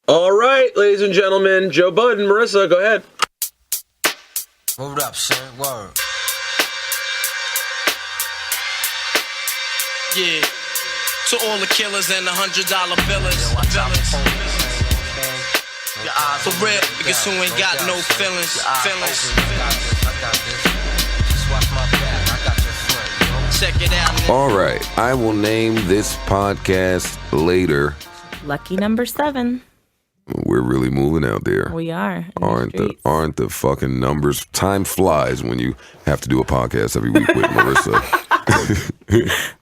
All right, ladies and gentlemen, Joe Budden, Marisa, go ahead. Word up, son. Word. Yeah. To all the killers and the $100 billers. For real, niggas who ain't got no feelings. Check it out. All right, I will name this podcast later. Lucky number 7. We're really moving out there. We are. Aren't the fucking numbers? Time flies when you have to do a podcast every week with Marisa.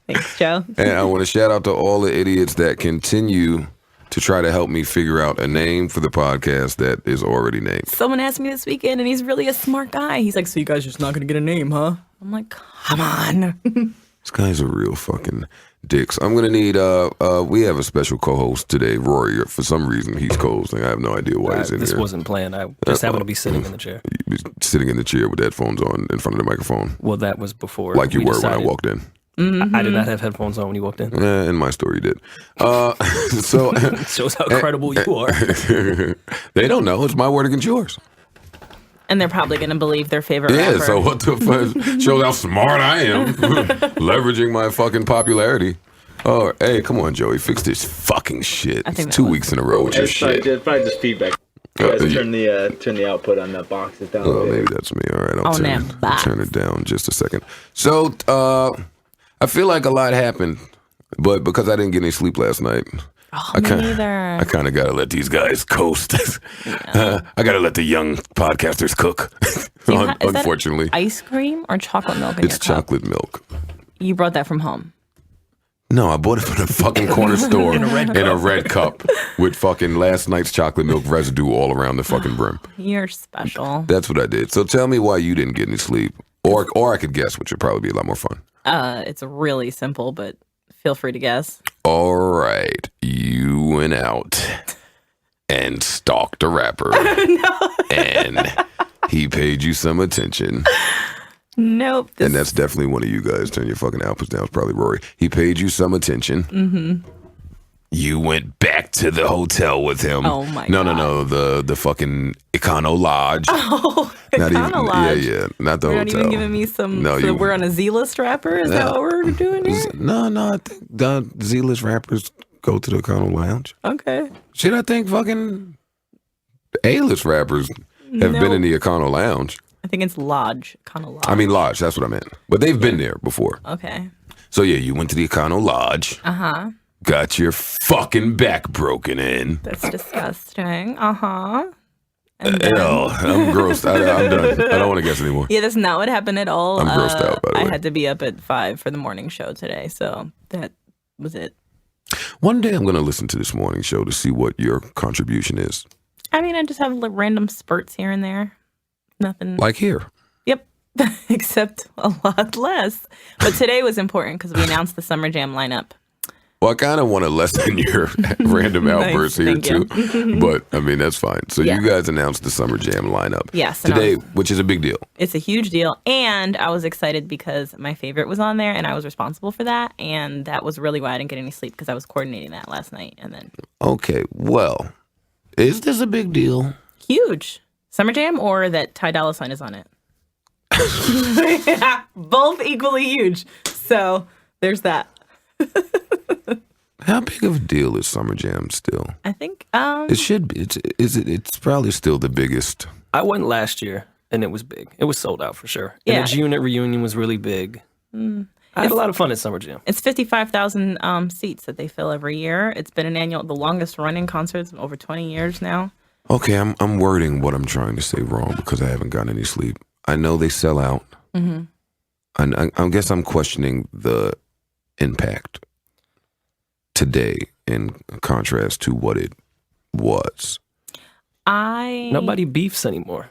Thanks, Joe. And I want to shout out to all the idiots that continue to try to help me figure out a name for the podcast that is already named. Someone asked me this weekend, and he's really a smart guy. He's like, so you guys just not going to get a name, huh? I'm like, come on. This guy's a real fucking dicks. I'm going to need, we have a special co-host today, Rory. For some reason, he's co-hosting. I have no idea why he's in this here. This wasn't planned. I just happened to be sitting in the chair. Sitting in the chair with headphones on in front of the microphone. Well, that was before. Like you were when I walked in. Mm-hmm. I did not have headphones on when you walked in. In my story, you did. So shows how credible you are. They don't know. It's my word against yours. And they're probably going to believe their favorite rapper. Yeah, so what the fuck? Shows how smart I am. Leveraging my fucking popularity. Oh, hey, come on, Joey. Fix this fucking shit. It's 2 weeks in a row with your shit. Probably just feedback. You guys turn the output on that box down. Oh, maybe that's me. All right, I'll turn it down in just a second. So, I feel like a lot happened, but because I didn't get any sleep last night, me neither. I kind of got to let these guys coast. I got to let the young podcasters cook, unfortunately. Ice cream or chocolate milk in your cup? It's chocolate milk. You brought that from home? No, I bought it from the fucking corner store in a red cup with fucking last night's chocolate milk residue all around the fucking brim. You're special. That's what I did. So tell me why you didn't get any sleep. Or I could guess, which would probably be a lot more fun. It's really simple, but feel free to guess. All right. You went out and stalked a rapper. No. And he paid you some attention. Nope. And that's definitely one of you guys. Turn your fucking outputs down. It's probably Rory. He paid you some attention. Mm-hmm. You went back to the hotel with him. Oh my God. No. The fucking Econo Lodge. Oh, not Econo even, Lodge. Yeah, not the You're hotel. Not even giving me some. No, so we're on a Z-list rapper. Is that what we're doing here? No. I think the Z-list rappers go to the Econo Lounge. Okay. Shit, I think fucking A-list rappers have been in the Econo Lounge. I think it's Lodge. Econo Lodge. I mean Lodge. That's what I meant. But they've been there before. Okay. So yeah, you went to the Econo Lodge. Uh-huh. Got your fucking back broken in. That's disgusting. Uh-huh. I'm grossed. I'm done. I don't want to guess anymore. Yeah, that's not what happened at all. I'm grossed out, by the way. I had to be up at 5 for the morning show today, so that was it. One day I'm going to listen to this morning show to see what your contribution is. I mean, I just have like random spurts here and there. Nothing. Like here. Yep. Except a lot less. But today was important because we announced the Summer Jam lineup. Well, I kind of want to lessen your random outbursts here, too. But, I mean, that's fine. So you guys announced the Summer Jam lineup. Yes. Today, which is a big deal. It's a huge deal. And I was excited because my favorite was on there, and I was responsible for that. And that was really why I didn't get any sleep, because I was coordinating that last night. And then. Okay, well, is this a big deal? Huge. Summer Jam or that Ty Dolla $ign is on it? Both equally huge. So there's that. How big of a deal is Summer Jam still? I think it should be. It's probably still the biggest. I went last year and it was big. It was sold out for sure. Yeah. And the G-Unit reunion was really big. I had a lot of fun at Summer Jam. It's 55,000 seats that they fill every year. It's been the longest running concerts over 20 years now. Okay, I'm wording what I'm trying to say wrong because I haven't gotten any sleep. I know they sell out. Mm-hmm. I guess I'm questioning the impact today in contrast to what it was. Nobody beefs anymore.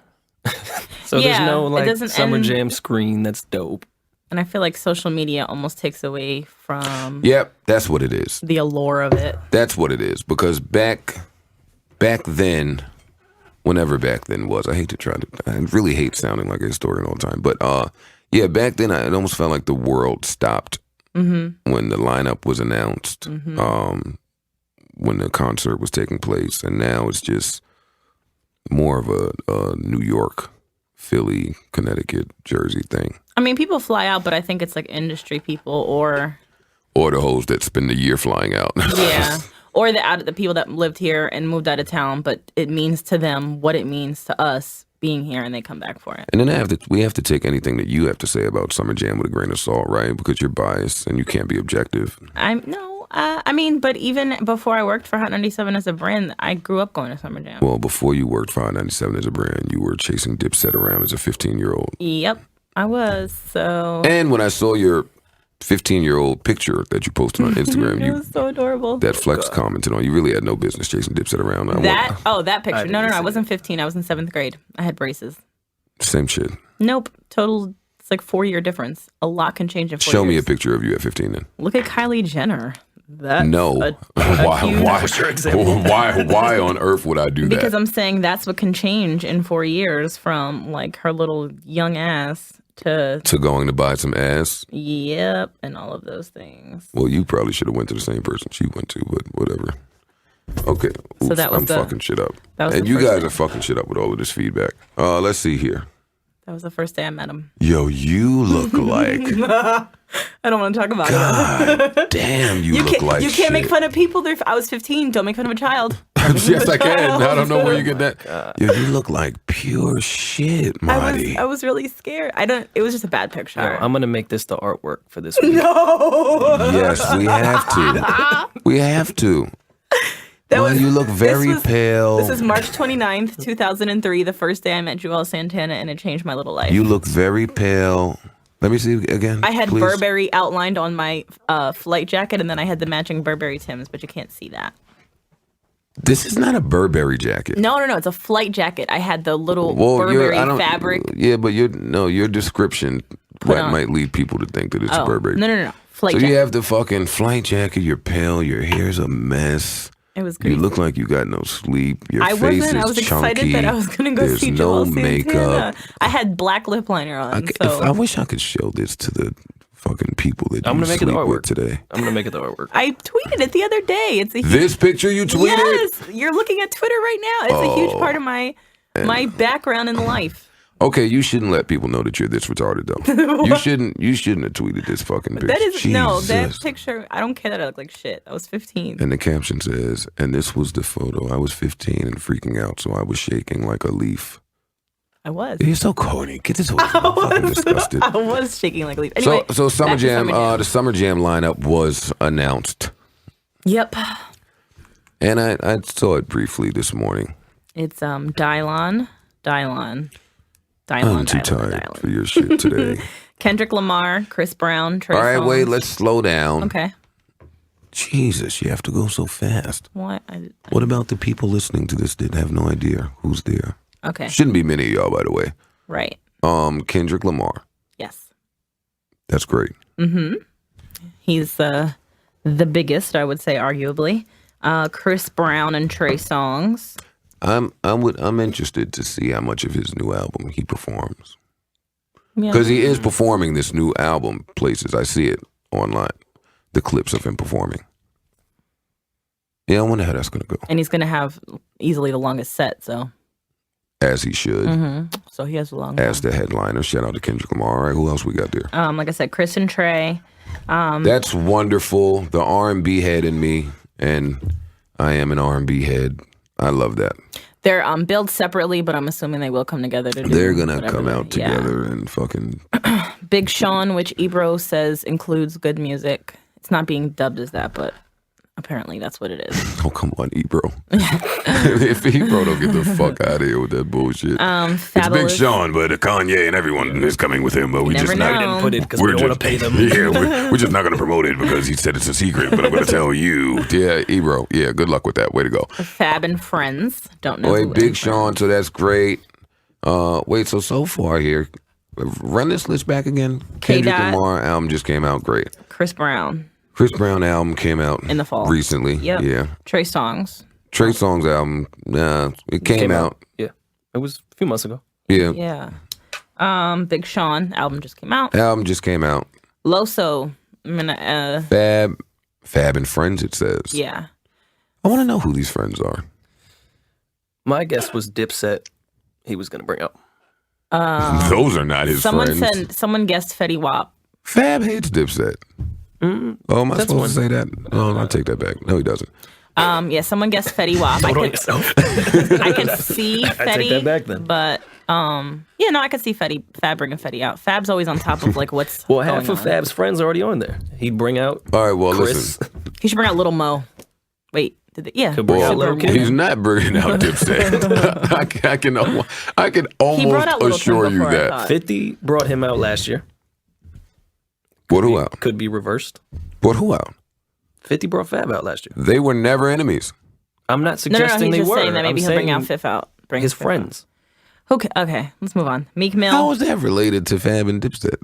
So there's no Summer Jam screen that's dope. And I feel like social media almost takes away from Yep, that's what it is. The allure of it. That's what it is. Because back then, whenever back then was, I really hate sounding like a historian all the time. But back then it almost felt like the world stopped when the lineup was announced. when the concert was taking place, and now it's just more of a New York, Philly, Connecticut, Jersey thing. I mean, people fly out, but I think it's like industry people or the hoes that spend the year flying out. Yeah. Or the people that lived here and moved out of town, but it means to them what it means to us being here, and they come back for it. And then we have to take anything that you have to say about Summer Jam with a grain of salt, right? Because you're biased and you can't be objective. I mean, but even before I worked for Hot 97 as a brand, I grew up going to Summer Jam. Well, before you worked for Hot 97 as a brand, you were chasing Dipset around as a 15-year-old. Yep, I was. So. And when I saw your 15-year-old picture that you posted on Instagram, it was so adorable. That Flex commented on. You really had no business chasing Dipset around. That picture. No, I wasn't 15. I was in 7th grade. I had braces. Same shit. Nope. Total. It's like 4-year difference. A lot can change in 4 years. Show me a picture of you at 15 then. Look at Kylie Jenner. Why on earth would I do that? Because I'm saying that's what can change in 4 years from like her little young ass to going to buy some ass. Yep, and all of those things. Well, you probably should have went to the same person she went to, but whatever. Okay, oops, so that was I'm fucking shit up, and you guys are fucking shit up with all of this feedback. Let's see here. That was the first day I met him. Yo, you look like. I don't want to talk about it. God damn, you look like you can't make fun of people. I was 15. Don't make fun of a child. Yes, I can. I don't know where you get that. Yo, you look like pure shit, Marty. I was really scared. It was just a bad picture. No, I'm gonna make this the artwork for this week. No. Yes, we have to. We have to. You look very pale. This is March 29th, 2003, the first day I met Joel Santana, and it changed my little life. You look very pale. Let me see again. I had please. Burberry outlined on my flight jacket, and then I had the matching Burberry Timbs, but you can't see that. This is not a Burberry jacket. No. It's a flight jacket. I had the little Burberry fabric. Yeah, but your description might lead people to think that it's a Burberry. No. Flight jacket. You have the fucking flight jacket. You're pale. Your hair's a mess. It was great. You look like you got no sleep. Your face is I was chunky. excited that I was going to go see Joel Santana. There's no makeup. I had black lip liner on. I wish I could show this to the fucking people that you sleep with today. I'm going to make it the artwork. I tweeted it the other day. It's this picture you tweeted? Yes. You're looking at Twitter right now. It's a huge part of my background in life. Okay, you shouldn't let people know that you're this retarded, though. You shouldn't have tweeted this fucking picture. That picture, I don't care that I look like shit. I was 15. And the caption says, and this was the photo. I was 15 and freaking out, so I was shaking like a leaf. I was. You're so corny. Get this away from me. I'm fucking disgusted. I was shaking like a leaf. Anyway, so Summer Jam, the Summer Jam lineup was announced. Yep. And I saw it briefly this morning. It's Dylon. I'm too tired for your shit today. Kendrick Lamar, Chris Brown, Trey Songz. All right, wait, let's slow down. Okay. Jesus, you have to go so fast. What? What about the people listening to this that have no idea who's there? Okay. Shouldn't be many of y'all, by the way. Right. Kendrick Lamar. Yes. That's great. Mm-hmm. He's the biggest, I would say, arguably. Chris Brown and Trey Songz. I'm interested to see how much of his new album he performs. Because he is performing this new album places. I see it online. The clips of him performing. Yeah, I wonder how that's going to go. And he's going to have easily the longest set, so. As he should. Mm-hmm. So he has the longest. As the headliner. Shout out to Kendrick Lamar. All right, who else we got there? Like I said, Chris and Trey. That's wonderful. The R&B head in me, and I am an R&B head. I love that. They're billed separately, but I'm assuming they will come together to do. They're gonna come out together and fucking. Big Sean, which Ebro says includes good music. It's not being dubbed as that, but apparently that's what it is. Oh come on, Ebro! If Ebro don't get the fuck out of here with that bullshit, it's Big Sean, but Kanye and everyone is coming with him. But we just not didn't put it because we don't want to pay them. Yeah, we're just not gonna promote it because he said it's a secret. But I'm gonna tell you, yeah, Ebro, yeah, good luck with that. Way to go. Fab and Friends, don't know. Wait, Big Sean, so that's great. Wait, so far here, run this list back again. Kendrick Lamar album just came out, great. Chris Brown album came out in the fall recently. Yep. Yeah. Trey Songz album, it came out. Yeah, it was a few months ago. Yeah. Big Sean album just came out. Loso, Fab and Friends. It says. Yeah. I want to know who these friends are. My guess was Dipset. He was going to bring up. Those are not his friends. Someone guessed Fetty Wap. Fab hates Dipset. Am I supposed to say that? No, I'll take that back. No, he doesn't. Yeah, someone guessed Fetty Wap. I could see Fetty. I take that back then. But yeah, no, I could see Fab bringing Fetty out. Fab's always on top of like what's well, half going of on. Fab's friends are already on there. He'd bring out. All right, well, Chris. listen. He should bring out Little Mo. Wait, Could bring out Little Kim. He's not bringing out Dipset. I can almost assure you that. 50 brought him out last year. What who out? Could be reversed. What who out? 50 brought Fab out last year. They were never enemies. I'm not suggesting he's they just were. saying that maybe I'm he'll bring saying out Fifth out. Bring his Fifth out. friends. Okay, let's move on. Meek Mill. How is that related to Fab and Dipset?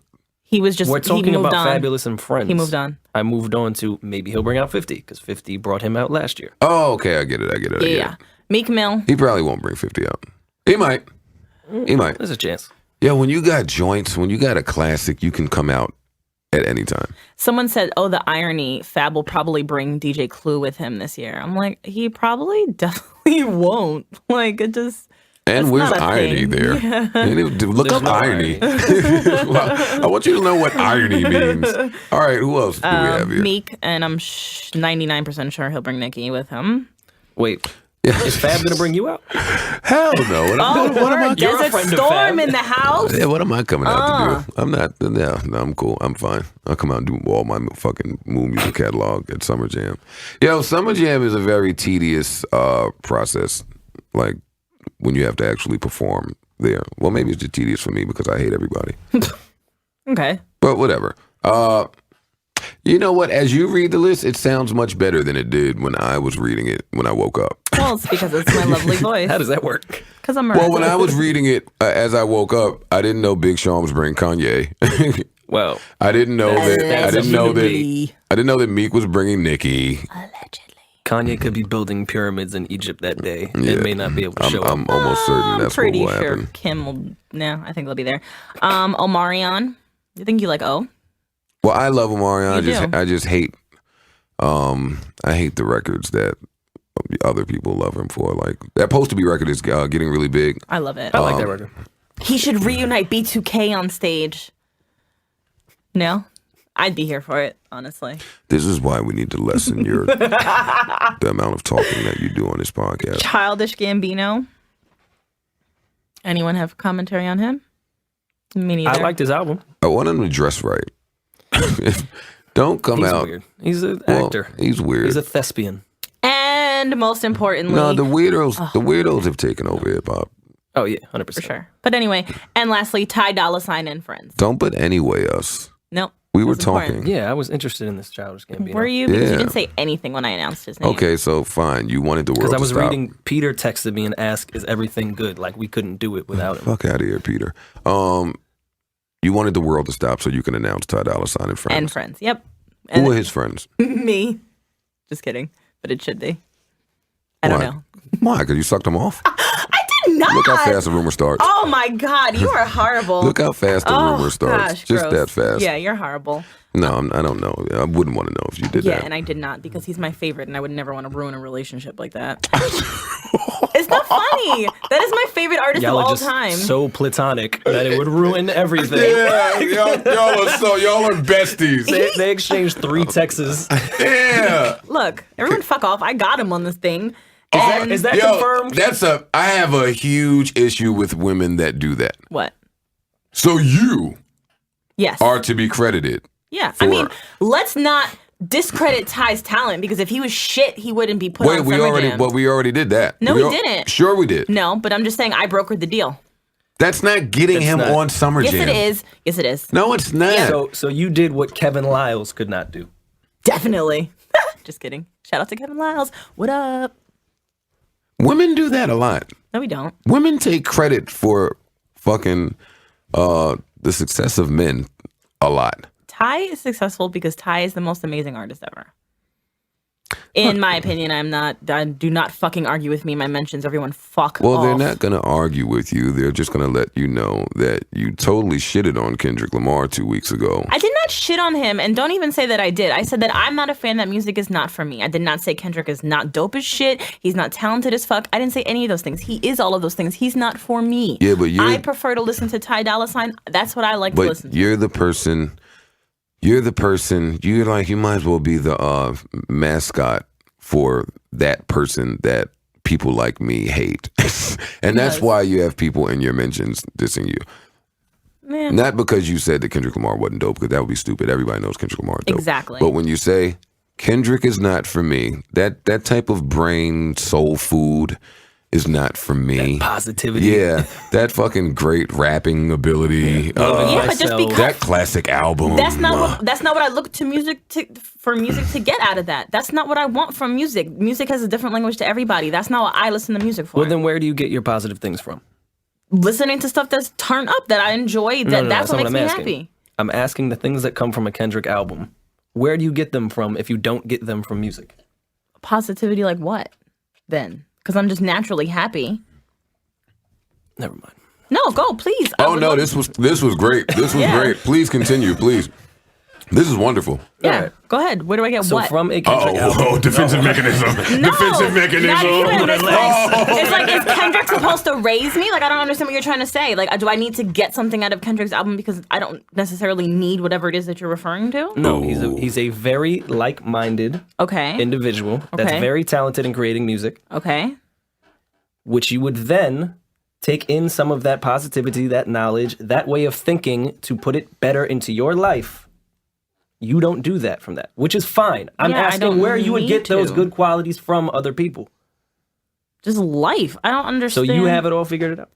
He was just. We're talking he moved about on. Fabulous and Friends. He moved on. I moved on to maybe he'll bring out 50 because 50 brought him out last year. Oh, okay, I get it. Yeah. Meek Mill. He probably won't bring 50 out. He might. There's a chance. Yeah, when you got joints, when you got a classic, you can come out at any time. Someone said, "Oh, the irony. Fab will probably bring DJ Clue with him this year." I'm like, he probably definitely won't. Like, it just. And where's not a irony thing. there? Yeah. Look up irony. I want you to know what irony means. All right, who else do we have here? Meek, and I'm 99% sure he'll bring Nicki with him. Wait, is Fab going to bring you out? Hell no. What am I? You're a Desert friend of Storm Fab. in the house. Yeah, what am I coming out to do? I'm not. No, I'm cool. I'm fine. I'll come out and do all my fucking Moon Music catalog at Summer Jam. Yo, Summer Jam is a very tedious process. Like, when you have to actually perform there. Well, maybe it's just tedious for me because I hate everybody. Okay. But whatever. You know what? As you read the list, it sounds much better than it did when I was reading it when I woke up. Well, it's because it's my lovely voice. How does that work? Because I'm Well, when I was reading it as I woke up, I didn't know Big Sean was bringing Kanye. Well, I didn't know that. I didn't know that. Allegedly. I didn't know that Meek was bringing Nicki. Kanye could be building pyramids in Egypt that day. It may not be able to show I'm up. almost certain that's what pretty will sure happen. Kim will. No, I think they'll be there. Omarion. You think you like O? Well, I love Omarion. You do. I just hate. I hate the records that other people love him for. Like that Supposed to Be record is getting really big. I love it. I like that record. He should reunite B2K on stage. No? I'd be here for it, honestly. This is why we need to lessen the amount of talking that you do on this podcast. Childish Gambino. Anyone have commentary on him? Me neither. I liked his album. I want him to dress right. Don't come He's out. weird. He's an actor. He's weird. He's a thespian. And most importantly, No, the weirdos have taken over hip hop. Oh, yeah, 100%. for sure. But anyway, and lastly, Ty Dolla $ign and Friends. Don't put anyway us. Nope. We were That's important. talking. Yeah, I was interested in this Childish Gambino. Were you? Because Yeah. you didn't say anything when I announced his name. Okay, so fine. You wanted the world Because I to was stop. reading, Peter texted me and asked, is everything good? Like, we couldn't do it without him. Fuck out of here, Peter. You wanted the world to stop so you can announce Ty Dolla $ign and Friends. And Friends. Yep. Who And are his friends? me. Just kidding. But it should be. I don't Why? know. Why? Because you sucked them off? I did not. Look how fast the rumor starts. Oh my God, you are horrible. Look how fast the rumor starts. Gosh, Just gross. that fast. Yeah, you're horrible. No, I don't know. I wouldn't want to know if you did Yeah, that. and I did not because he's my favorite, and I would never want to ruin a relationship like that. It's not funny. That is my favorite artist Y'all of are all just time. so platonic that it would ruin everything. Yeah, y'all are besties. They exchanged 3 texts. Yeah. Look, everyone, fuck off. I got him on this thing. Is that confirmed? I have a huge issue with women that do that. What? So you Yes. are to be credited. Yeah. for- I mean, let's not discredit Ty's talent because if he was shit, he wouldn't be put on we Summer Jam. already did that. No, we didn't. Sure we did. No, but I'm just saying I brokered the deal. That's not getting him not. on Summer Yes, Jam. it is. Yes, it is. No, it's not. So you did what Kevin Lyles could not do. Definitely. Just kidding. Shout out to Kevin Lyles. What up? Women do that a lot. No, we don't. Women take credit for fucking the success of men a lot. Ty is successful because Ty is the most amazing artist ever. In my opinion, I'm not. Do not fucking argue with me. My mentions, everyone, fuck Well, off. they're not going to argue with you. They're just going to let you know that you totally shitted on Kendrick Lamar 2 weeks ago. I did not shit on him, and don't even say that I did. I said that I'm not a fan, that music is not for me. I did not say Kendrick is not dope as shit. He's not talented as fuck. I didn't say any of those things. He is all of those things. He's not for me. Yeah, but I prefer to listen to Ty Dolla $ign. That's what I like to listen to. You're the person. You're like, you might as well be the mascot for that person that people like me hate. And that's why you have people in your mentions dissing you. Man. Not because you said that Kendrick Lamar wasn't dope, because that would be stupid. Everybody knows Kendrick Lamar is dope. Exactly. But when you say, Kendrick is not for me, that type of brain soul food is not for me. That positivity. Yeah, that fucking great rapping ability. But just because that classic album. That's not what I look to for music to get out of that. That's not what I want from music. Music has a different language to everybody. That's not what I listen to music for. Well, then where do you get your positive things from? Listening to stuff that's turned up, that I enjoy. That's what makes me happy. I'm asking the things that come from a Kendrick album. Where do you get them from if you don't get them from music? Positivity like what, then? Because I'm just naturally happy. Never mind. No, go, please. Oh, no, this was great. This was great. Please continue, please. This is wonderful. Yeah, right. Go ahead. Where do I get so what? From a Kendrick album. Defensive mechanism. No, defensive mechanism. Not even. It's like, is Kendrick supposed to raise me? Like, I don't understand what you're trying to say. Like, do I need to get something out of Kendrick's album because I don't necessarily need whatever it is that you're referring to? No, he's a very like-minded individual that's very talented in creating music. Okay. Which you would then take in some of that positivity, that knowledge, that way of thinking to put it better into your life. You don't do that from that, which is fine. I'm asking where you would get those good qualities from other people. Just life. I don't understand. So you have it all figured out?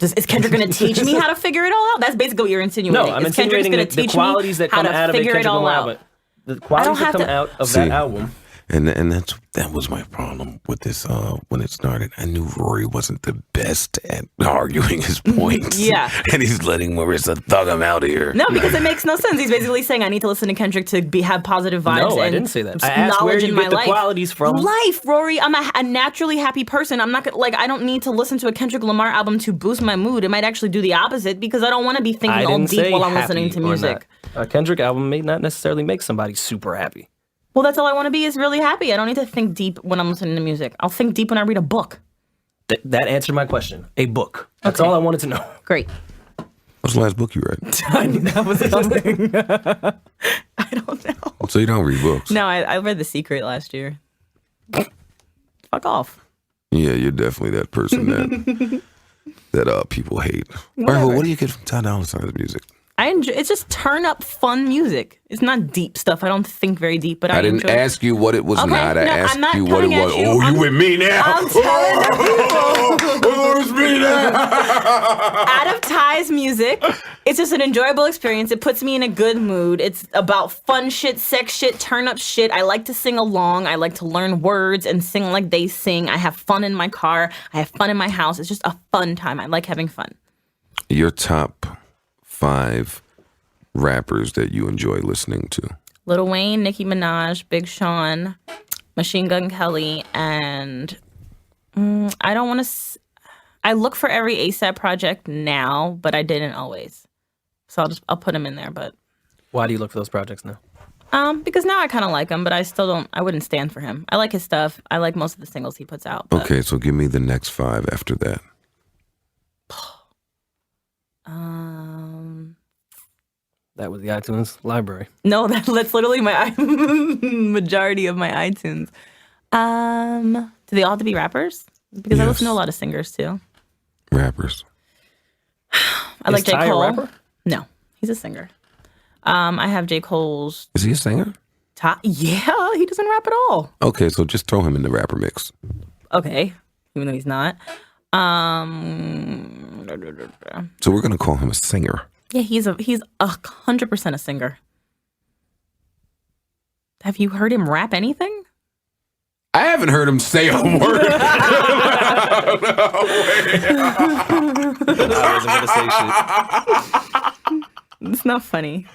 Is Kendrick going to teach me how to figure it all out? That's basically what you're insinuating. No, I'm insinuating the qualities that come out of a Kendrick Lamar album. The qualities that come out of that album. And that was my problem with this when it started. I knew Rory wasn't the best at arguing his points. Yeah. And he's letting Marisa thug him out here. No, because it makes no sense. He's basically saying I need to listen to Kendrick to have positive vibes. No, I didn't say that. I asked where you get the qualities from. Life, Rory. I'm a naturally happy person. I'm not gonna, I don't need to listen to a Kendrick Lamar album to boost my mood. It might actually do the opposite because I don't want to be thinking all deep while I'm listening to music. A Kendrick album may not necessarily make somebody super happy. Well, that's all I want to be is really happy. I don't need to think deep when I'm listening to music. I'll think deep when I read a book. That answered my question. A book. That's all I wanted to know. Great. What's the last book you read? I knew that was something. I don't know. So you don't read books? No, I read The Secret last year. Fuck off. Yeah, you're definitely that person that people hate. All right, well, what do you get from Ty Dolla $ign's music? I enjoy. It's just turn up fun music. It's not deep stuff. I don't think very deep, but I didn't ask you what it was not. I asked you what it was. You with me now? I'm telling the people. It's me now. Out of Ty's music, it's just an enjoyable experience. It puts me in a good mood. It's about fun shit, sex shit, turn up shit. I like to sing along. I like to learn words and sing like they sing. I have fun in my car. I have fun in my house. It's just a fun time. I like having fun. Your top 5 rappers that you enjoy listening to? Lil Wayne, Nicki Minaj, Big Sean, Machine Gun Kelly, and I don't want to. I look for every ASAP project now, but I didn't always. So I'll put them in there. But why do you look for those projects now? Because now I kind of like him, but I still don't. I wouldn't stand for him. I like his stuff. I like most of the singles he puts out. But. Okay, so give me the next 5 after that. That was the iTunes library. No, that's literally my majority of my iTunes. Do they all have to be rappers? Because I listen to a lot of singers too. Rappers. I like J. Cole. A rapper? No, he's a singer. I have J. Cole's. Is he a singer? Yeah, he doesn't rap at all. Okay, so just throw him in the rapper mix. Okay, even though he's not. So we're gonna call him a singer. Yeah, he's 100% a singer. Have you heard him rap anything? I haven't heard him say a word. I wasn't gonna say shit. It's not funny.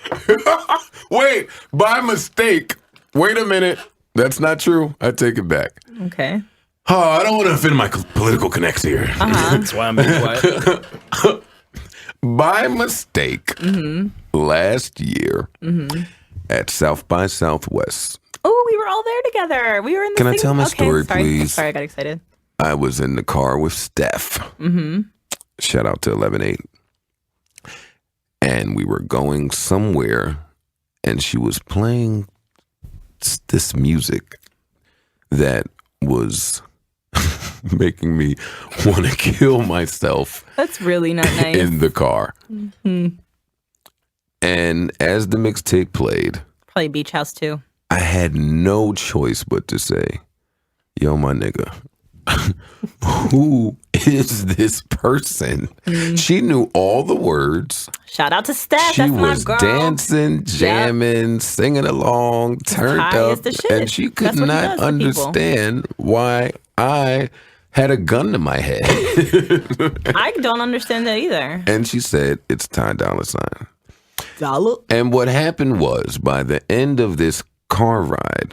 Wait, by mistake. Wait a minute. That's not true. I take it back. Okay. Oh, I don't want to offend my political connects here. That's why I'm being quiet. By mistake, last year at South by Southwest, Oh, we were all there together. We were in the Can I same- tell my okay, story, sorry. please? Sorry, I got excited. I was in the car with Steph. Shout out to 11-8. And we were going somewhere, and she was playing this music that was making me want to kill myself That's really not nice. in the car. And as the mixtape played, Probably Beach House too. I had no choice but to say, yo, my nigga, who is this person? She knew all the words. Shout out to Steph. She That's was my girl. dancing, jamming, singing along, turned high up, as the shit. and she could That's what he not does to people. understand why I had a gun to my head. I don't understand that either. And she said, it's Ty Dolla $ign. Dollar. And what happened was, by the end of this car ride,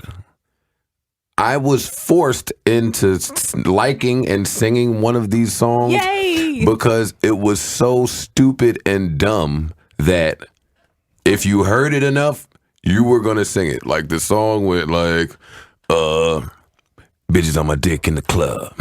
I was forced into liking and singing one of these songs. Yay! Because it was so stupid and dumb that if you heard it enough, you were gonna sing it. Like the song with bitches on my dick in the club.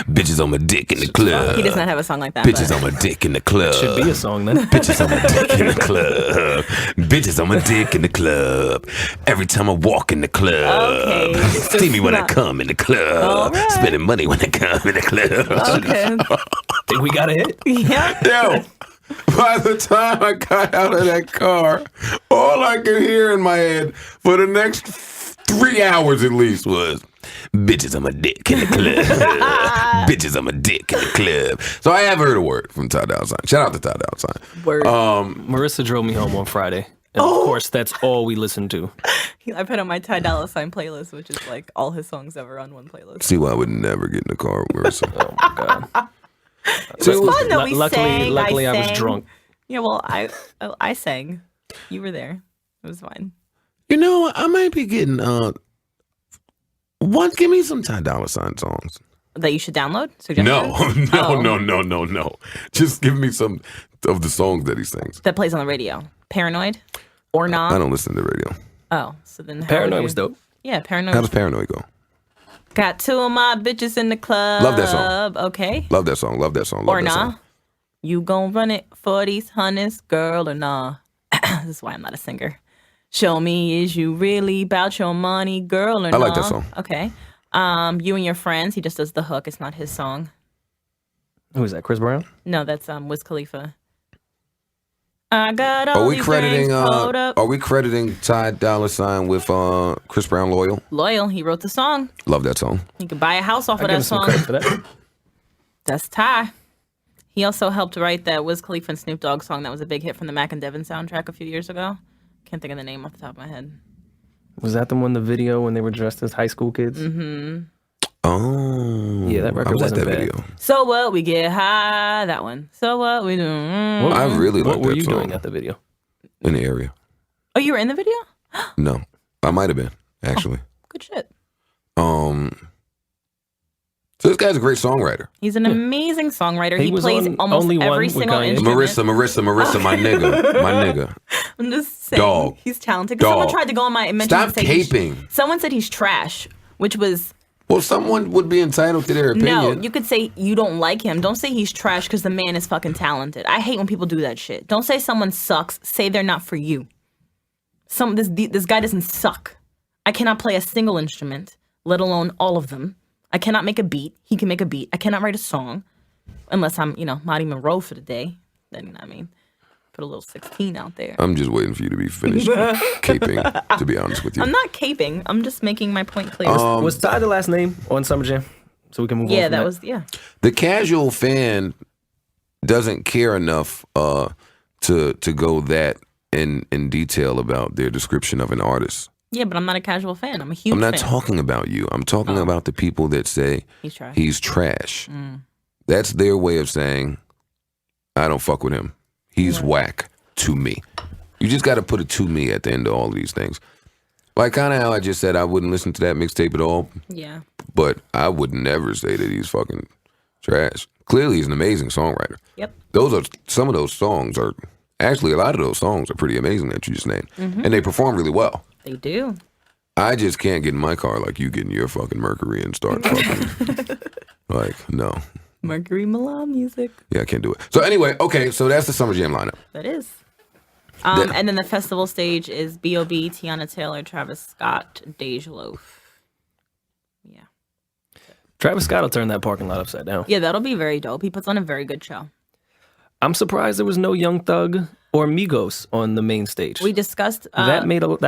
Bitches on my dick in the club. He does not have a song like that. Bitches but- on my dick in the club. Should be a song then. Bitches on my dick in the club. Bitches on my dick in the club. Every time I walk in the club. Okay. See me when I come in the club. All right. Spending money when I come in the club. Okay. Think we got a hit? Yeah. Yo, by the time I got out of that car, all I could hear in my head for the next 3 hours at least was, bitches on my dick in the club. Bitches on my dick in the club. So I have heard a word from Ty Dolla $ign. Shout out to Ty Dolla $ign. Word. Marissa drove me home on Friday. And of course, that's all we listened to. I put on my Ty Dolla $ign playlist, which is like all his songs ever on one playlist. See why I would never get in the car with Marissa. Oh my God. So it was- Fun though. We sang. Luckily, I was sang. drunk. Yeah, well, I sang. You were there. It was fine. you know, I might be getting, give me some Ty Dolla $ign songs. That you should download? No, Suggestions? no, Oh. no. Just give me some of the songs that he sings. That plays on the radio. Paranoid? Or not? I don't listen to the radio. Oh, so then how Paranoid would you- was dope. Yeah, Paranoid. How does Paranoid go? Got two of my bitches in the club. Love that song. Okay. Love that song. Love that song. Love Or that nah. song. You gon' run it for these honeys, girl, or nah? This is why I'm not a singer. Show me, is you really about your money, girl, or nah? I like that song. Okay. You and Your Friends. He just does the hook. It's not his song. Who is that? Chris Brown? No, that's Wiz Khalifa. I got all Are we these crediting? rings pulled up. Are we crediting Ty Dolla $ign with Chris Brown "Loyal"? Loyal. He wrote the song. Love that song. You could buy a house off I of give him that some song. credit for that. That's Ty. He also helped write that Wiz Khalifa and Snoop Dogg song that was a big hit from the Mac and Devin soundtrack a few years ago. Can't think of the name off the top of my head. Was that the one, the video when they were dressed as high school kids? Mm-hmm. Oh, Yeah, that record I like wasn't that bad. video. So what? We get high. That one. So what? We do. I really like What were that you song. doing at the video? In the area. Oh, you were in the video? No, I might have been actually. Good shit. So this guy's a great songwriter. He's an amazing songwriter. He He was plays on almost Only One every with single Kanye. instrument. Marissa, my nigga. I'm just saying. Dog. He's talented. 'Cause Someone Dog. tried to go on my and mention Stop and say caping. someone said he's trash, which was Well, someone would be entitled to their opinion. no. You could say you don't like him. Don't say he's trash because the man is fucking talented. I hate when people do that shit. Don't say someone sucks. Say they're not for you. This guy doesn't suck. I cannot play a single instrument, let alone all of them. I cannot make a beat. He can make a beat. I cannot write a song unless I'm, Marty Monroe for the day. Then, put a little 16 out there. I'm just waiting for you to be finished caping, to be honest with you. I'm not caping. I'm just making my point clear. Was Ty the last name on Summer Jam? So we can move on. yeah, from that was, yeah. The casual fan doesn't care enough to go that in detail about their description of an artist. Yeah, but I'm not a casual fan. I'm a huge I'm not fan. talking about you. I'm talking about the people that say He's trash. he's trash. That's their way of saying, I don't fuck with him. He's whack to me. You just got to put a "to me" at the end of all of these things. Like kind of how I just said I wouldn't listen to that mixtape at all, Yeah. but I would never say that he's fucking trash. Clearly, he's an amazing songwriter. Yep. Some of those songs are actually a lot of those songs are pretty amazing that you just named, and they perform really well. They do. I just can't get in my car like you get in your fucking Mercury and start fucking like no. Mercury Milan music. Yeah, I can't do it. So anyway, okay, so that's the Summer Jam lineup. That is. And then the festival stage is B.O.B., Tiana Taylor, Travis Scott, Dej Loaf. Yeah. Travis Scott will turn that parking lot upside down. Yeah, that'll be very dope. He puts on a very good show. I'm surprised there was no Young Thug or Migos on the main stage. We discussed that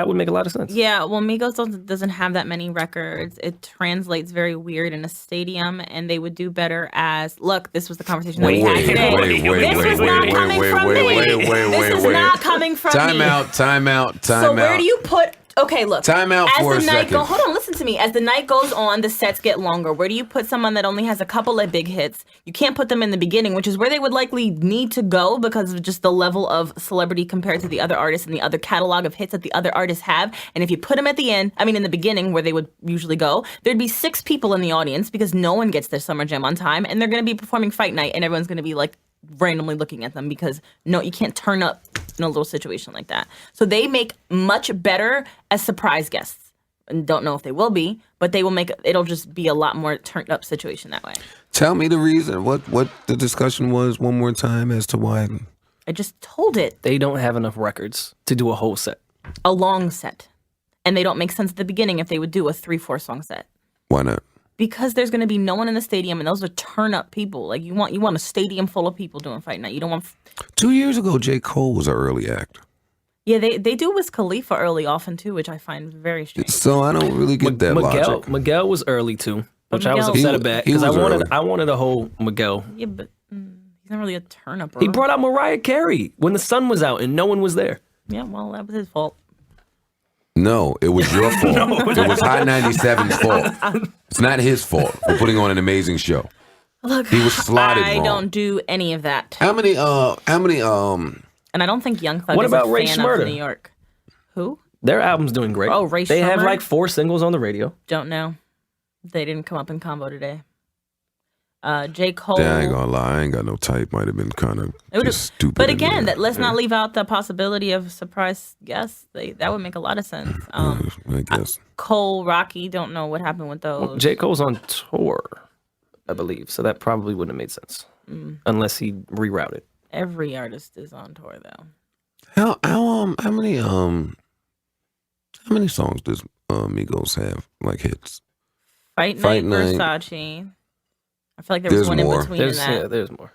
would make a lot of sense. Yeah, well, Migos doesn't have that many records. It translates very weird in a stadium, and they would do better as. Look, this was the conversation that we had today. This was not coming from me. This is not coming from me. Time out. So where do you put? Okay, look. Time out for a second. Hold on, listen to me. As the night goes on, the sets get longer. Where do you put someone that only has a couple of big hits? You can't put them in the beginning, which is where they would likely need to go because of just the level of celebrity compared to the other artists and the other catalog of hits that the other artists have. And if you put them at the end, in the beginning where they would usually go, there'd be 6 people in the audience because no one gets their Summer Jam on time, and they're going to be performing Fight Night, and everyone's going to be like randomly looking at them because no, you can't turn up in a little situation like that. So they make much better as surprise guests. And don't know if they will be, but they will make it'll just be a lot more turned up situation that way. Tell me the reason. What the discussion was one more time as to why. I just told it. They don't have enough records to do a whole set. A long set. And they don't make sense at the beginning if they would do a 3-4 song set. Why not? Because there's going to be no one in the stadium, and those are turn up people. Like you want a stadium full of people doing Fight Night. You don't want. 2 years ago, J. Cole was our early act. Yeah, they do Wiz Khalifa early often too, which I find very strange. So I don't really get that logic. Miguel was early too, which I was Miguel- upset about because I wanted a whole Miguel. Yeah, but he's not really a turn up. He brought out Mariah Carey when the sun was out and no one was there. Yeah, well, that was his fault. No, it was your fault. It was High 97's fault. It's not his fault for putting on an amazing show. Look, he was slotted I wrong. don't do any of that. How many And I don't think Young Thug What is about a Ray fan Shmurda? of New York. Who? Their album's doing great. Oh, Ray They have Shmurda? like 4 singles on the radio. Don't know. They didn't come up in combo today. J. Cole. I ain't gonna lie, I ain't got no type. Might have been kind of just stupid. But again, let's not leave out the possibility of surprise guests. That would make a lot of sense. I guess. Cole, Rocky, don't know what happened with those. Well, J. Cole's on tour, I believe, so that probably wouldn't have made sense unless he rerouted. Every artist is on tour though. How many songs does Migos have like hits? Fight Night, Versace. I feel like there was one more. in between in that. Yeah, there's more.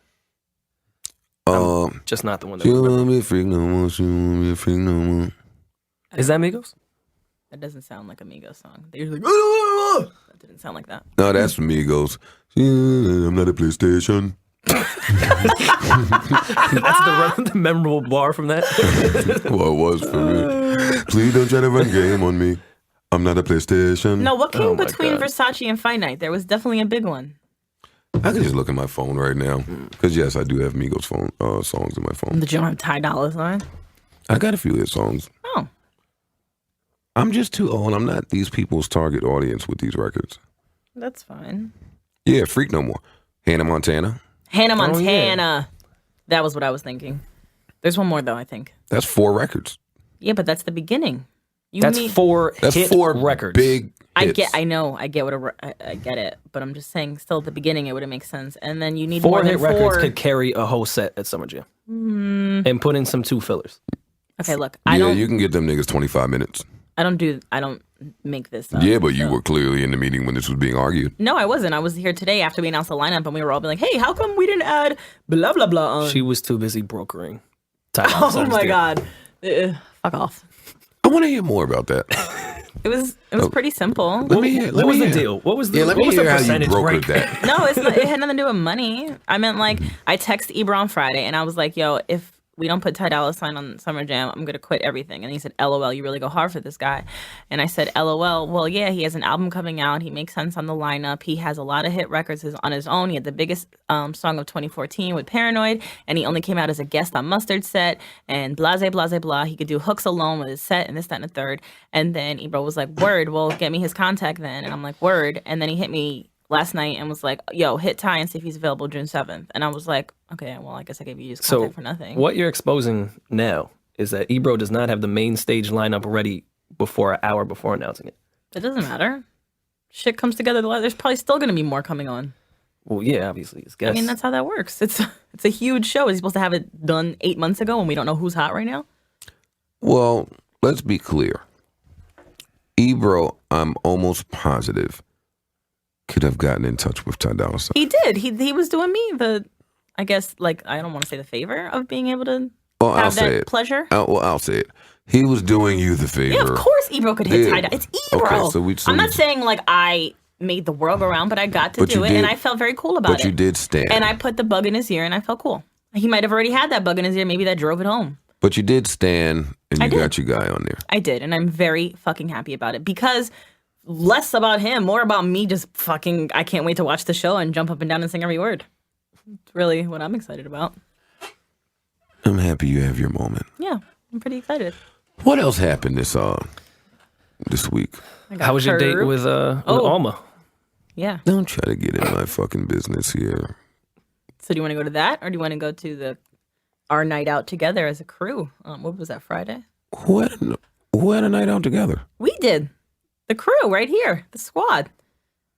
Just not the one that. She won't be a freak no more. She won't be a freak no more. Is that Migos? That doesn't sound like a Migos song. They're usually like, that didn't sound like that. No, that's Migos. I'm not a PlayStation. That's the memorable bar from that. Well, it was for me. Please don't try to run game on me. I'm not a PlayStation. No, what came my between God. Versace and Fight Night? There was definitely a big one. I can just look at my phone right now. Because, yes, I do have Migos phone songs in my phone. Did you don't have Ty Dolla $ign? I got a few hit songs. Oh. I'm just too old. I'm not these people's target audience with these records. That's fine. Yeah, Freak No More. Hannah Montana. Hannah Montana. yeah. That was what I was thinking. There's one more, though, I think. That's 4 records. Yeah, but that's the beginning. That's 4 That's hit 4 records. big hits. I know, I get I get it, but I'm just saying, still at the beginning, it would have made sense. And then you need 4 more hit than records 4. could carry a whole set at Summer Jam. And put in some 2 fillers. Okay, look, You can get them niggas 25 minutes. I don't make this up. Yeah, but you were clearly in the meeting when this was being argued. No, I wasn't. I was here today after we announced the lineup, and we were all being like, "Hey, how come we didn't add blah blah blah on?" She was too busy brokering. Oh my god! Fuck off. I want to hear more about that. It was pretty simple. Let me hear. What was the deal? What was the Yeah, let what me was the hear how you percentage brokered break? that. No, it had nothing to do with money. I meant like I texted Ibra on Friday, and I was like, "Yo, if we don't put Ty Dolla $ign on Summer Jam, I'm gonna quit everything. And he said, LOL, you really go hard for this guy. And I said, LOL, well, yeah, he has an album coming out. He makes sense on the lineup. He has a lot of hit records on his own. He had the biggest song of 2014 with Paranoid, and he only came out as a guest on Mustard set, and blase, blase, blah. He could do hooks alone with his set, and this, that, and the third. And then Ebro was like, word, well, get me his contact then. And I'm like, word. And then he hit me last night and was like, yo, hit Ty and see if he's available June 7th. And I was like, okay, well, I guess I gave you his contact for nothing. What you're exposing now is that Ebro does not have the main stage lineup ready before an hour before announcing it. It doesn't matter. Shit comes together. There's probably still going to be more coming on. Well, yeah, obviously. It's guests. I mean, that's how that works. It's a huge show. Is he supposed to have it done 8 months ago when we don't know who's hot right now? Well, let's be clear. Ebro, I'm almost positive, could have gotten in touch with Ty Dolla $ign. He did. He was doing me I guess, like, I don't want to say the favor of being able to have that pleasure. I'll say it. He was doing you the favor. Yeah, of course Ebro could hit Ty Dolla. It's Ebro. Okay, I'm not saying, like, I made the world go round, but I got to do it, and I felt very cool about it. But you did stand. And I put the bug in his ear, and I felt cool. He might have already had that bug in his ear. Maybe that drove it home. But you did stand, and you got your guy on there. I did, and I'm very fucking happy about it, because less about him, more about me just fucking, I can't wait to watch the show and jump up and down and sing every word. It's really what I'm excited about. I'm happy you have your moment. Yeah, I'm pretty excited. What else happened this week? How was your date with Alma? Yeah. Don't try to get in my fucking business here. So do you want to go to that, or do you want to go to our night out together as a crew? What was that, Friday? Who had a night out together? We did. The crew right here, the squad.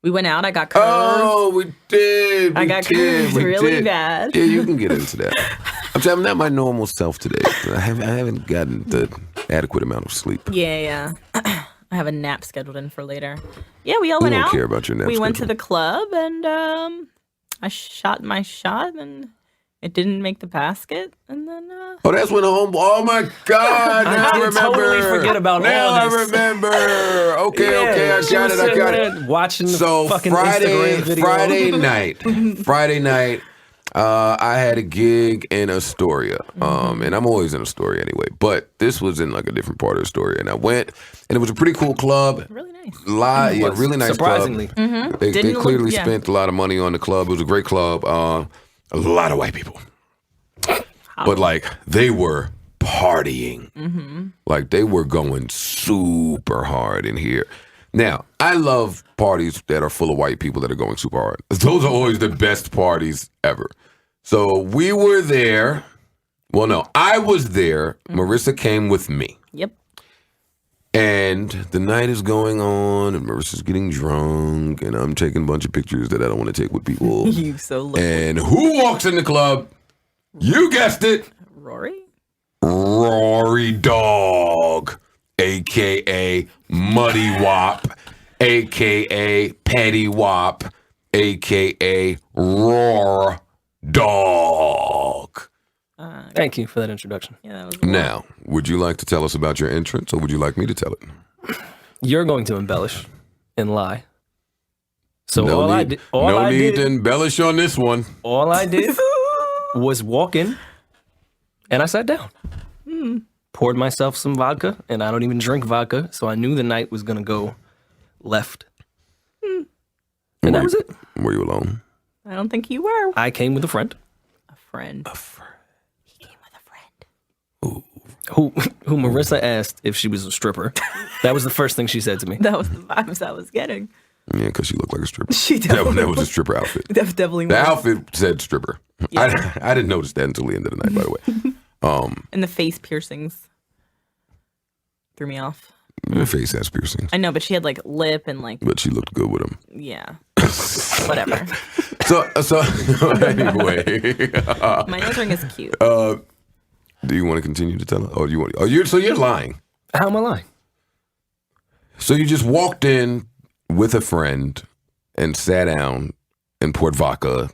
We went out. I got curved. Oh, we did. I got curved really bad. Yeah, you can get into that. I'm not my normal self today. I haven't gotten the adequate amount of sleep. Yeah. I have a nap scheduled in for later. Yeah, we all went out. I don't care about your nap We went to schedule. the club, and I shot my shot, and it didn't make the basket. And then Oh, that's when the oh my God! Now I remember. Totally forget about now all this. I remember. Okay, I got it. Watching the fucking Instagram video. Friday night, I had a gig in Astoria, and I'm always in Astoria anyway. But this was in like a different part of Astoria, and I went, and it was a pretty cool club. really nice. Really nice. Surprisingly, club. They clearly spent a lot of money on the club. It was a great club. A lot of white people. But like they were partying, like they were going super hard in here. Now, I love parties that are full of white people that are going super hard. Those are always the best parties ever. So we were there. Well, no, I was there. Marissa came with me. Yep. And the night is going on, and Marissa's getting drunk, and I'm taking a bunch of pictures that I don't want to take with people. You so little. And who walks in the club? You guessed it. Rory? Rory Dog, a.k.a. Muddy Wop, a.k.a. Petty Wop, a.k.a. Roar Dog. Thank you for that introduction. Yeah, that was Now, would you like to tell us about your entrance, or would you like me to tell it? You're going to embellish and lie. So No all I need- did, no need to embellish on this one. all I did was walk in, and I sat down. Poured myself some vodka, and I don't even drink vodka, so I knew the night was gonna go left. And that was it. Were you alone? I don't think you were. I came with a friend. A friend. He came with a friend. Who Marissa asked if she was a stripper. That was the first thing she said to me. That was the vibes I was getting. Yeah, because she looked like a stripper. She definitely that was a stripper outfit. That definitely The was. outfit said stripper. Yeah. I didn't notice that until the end of the night, by the way. And the face piercings threw me off. Her face has piercings, I know, but she had like lip and like, but she looked good with them. yeah. Whatever. So anyway, My nose ring is cute. do you want to continue to tell her? Oh, you want? Oh, you're lying. How am I lying? So you just walked in with a friend and sat down and poured vodka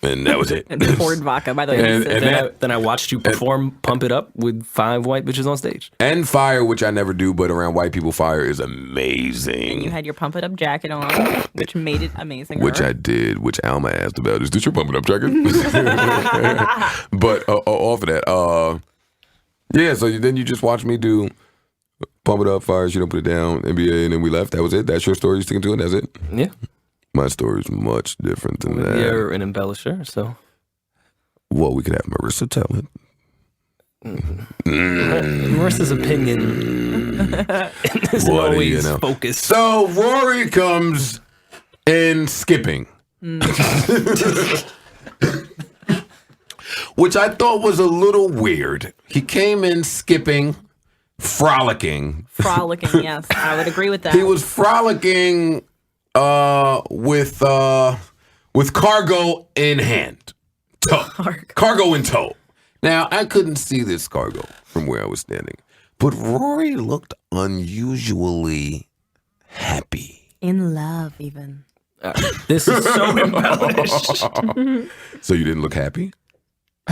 And that was it. And poured vodka, by the way. And Then I watched you perform Pump It Up with 5 white bitches on stage. And fire, which I never do, but around white people, fire is amazing. And you had your Pump It Up jacket on, which made it amazing. Which I did, which Alma asked about. Is this your Pump It Up jacket? But off of that, yeah, so then you just watched me do Pump It Up, fire, She Don't Put It Down, NBA, and then we left. That was it? That's your story? You sticking to it? That's it? Yeah. My story's much different than that. You're an embellisher, so. Well, we could have Marisa tell it. Marissa's opinion isn't always focused. So Rory comes in skipping. Which I thought was a little weird. He came in skipping, frolicking. Frolicking, yes. I would agree with that. He was frolicking with cargo in hand. Cargo in tow. Now, I couldn't see this cargo from where I was standing, but Rory looked unusually happy. In love, even. This is so embellished. So you didn't look happy?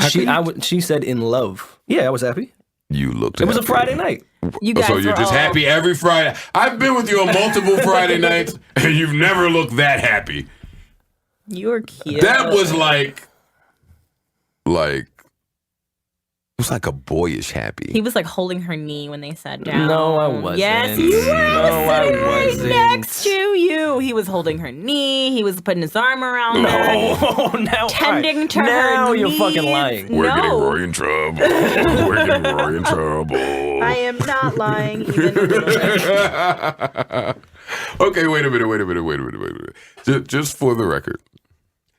She said in love. Yeah, I was happy. You looked It was happy. a Friday night. You guys So you're just happy every Friday. I've been with you on multiple Friday nights, and you've never looked that happy. You were cute. That was like, it was like a boyish happy. He was like holding her knee when they sat down. No, I wasn't. Yes, you were. I was wasn't. next to you. He was holding her knee. He was putting his arm around her. Now Tending to her Now you're needs. fucking lying. We're No. getting Rory in trouble. We're getting Rory in trouble. I am not lying even a little bit. Okay, wait a minute. Just for the record.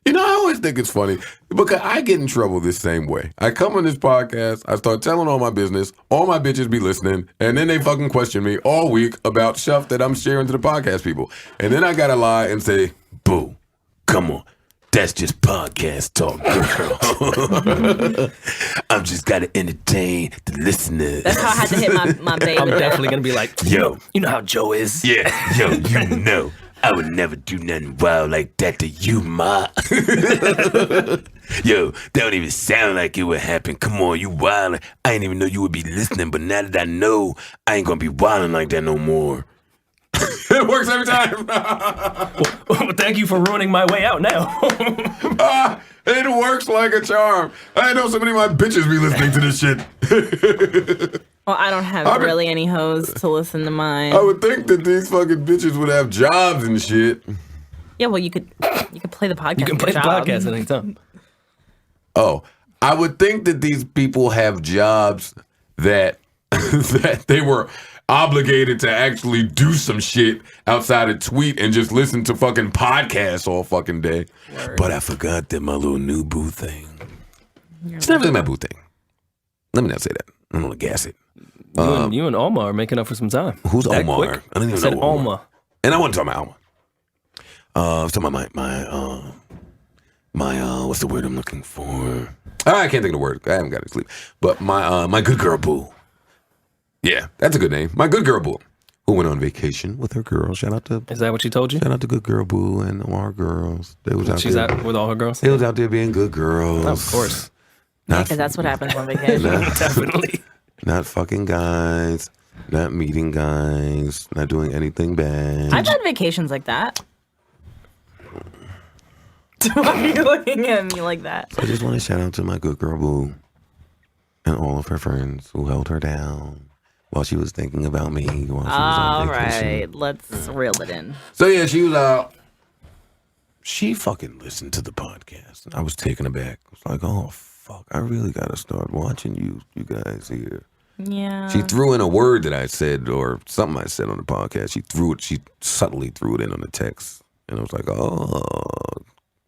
You know, I always think it's funny because I get in trouble this same way. I come on this podcast, I start telling all my business, all my bitches be listening, and then they fucking question me all week about stuff that I'm sharing to the podcast people. And then I gotta lie and say, boo, come on. That's just podcast talk, girl. I'm just gotta entertain the listeners. That's how I had to hit my baby. I'm definitely going to be like, Yo. you know how Joe is. Yeah, yo, you know, I would never do nothing wild like that to you, ma. Yo, that don't even sound like it would happen. Come on, you wild. I didn't even know you would be listening, but now that I know, I ain't gonna be wilding like that no more. It works every time. Well, thank you for ruining my way out now. It works like a charm. I know so many of my bitches be listening to this shit. Well, I don't have really any hoes to listen to mine. I would think that these fucking bitches would have jobs and shit. Yeah, well, you could play the podcast. You can play the podcast at any time. Oh, I would think that these people have jobs that that they were obligated to actually do some shit outside of tweet and just listen to fucking podcasts all fucking day. Word. But I forgot that my little new boo thing. It's not really my boo thing. Let me not say that. I don't want to gas it. You and Alma are making up for some time. Who's that Omar? Quick? I don't even said know Alma. And I wasn't talking about Alma. I was talking about my what's the word I'm looking for? I can't think of the word. I haven't got to sleep. But my good girl boo. Yeah, that's a good name. My good girl boo, who went on vacation with her girl. Shout out to. Is that what she told you? Shout out to good girl boo and all her girls. They was out She's there. out with all her girls. They was out there being good girls. Of course. Because that's what happens on vacation. Definitely. Not fucking guys. Not meeting guys. Not doing anything bad. I've had vacations like that. Why are you looking at me like that? I just want to shout out to my good girl boo and all of her friends who held her down while she was thinking about me while she was on vacation. All right, let's reel it in. So yeah, she was out. She fucking listened to the podcast. I was taken aback. I was like, oh fuck, I really gotta start watching you guys here. Yeah. She threw in a word that I said or something I said on the podcast. She subtly threw it in on the text. And I was like, oh,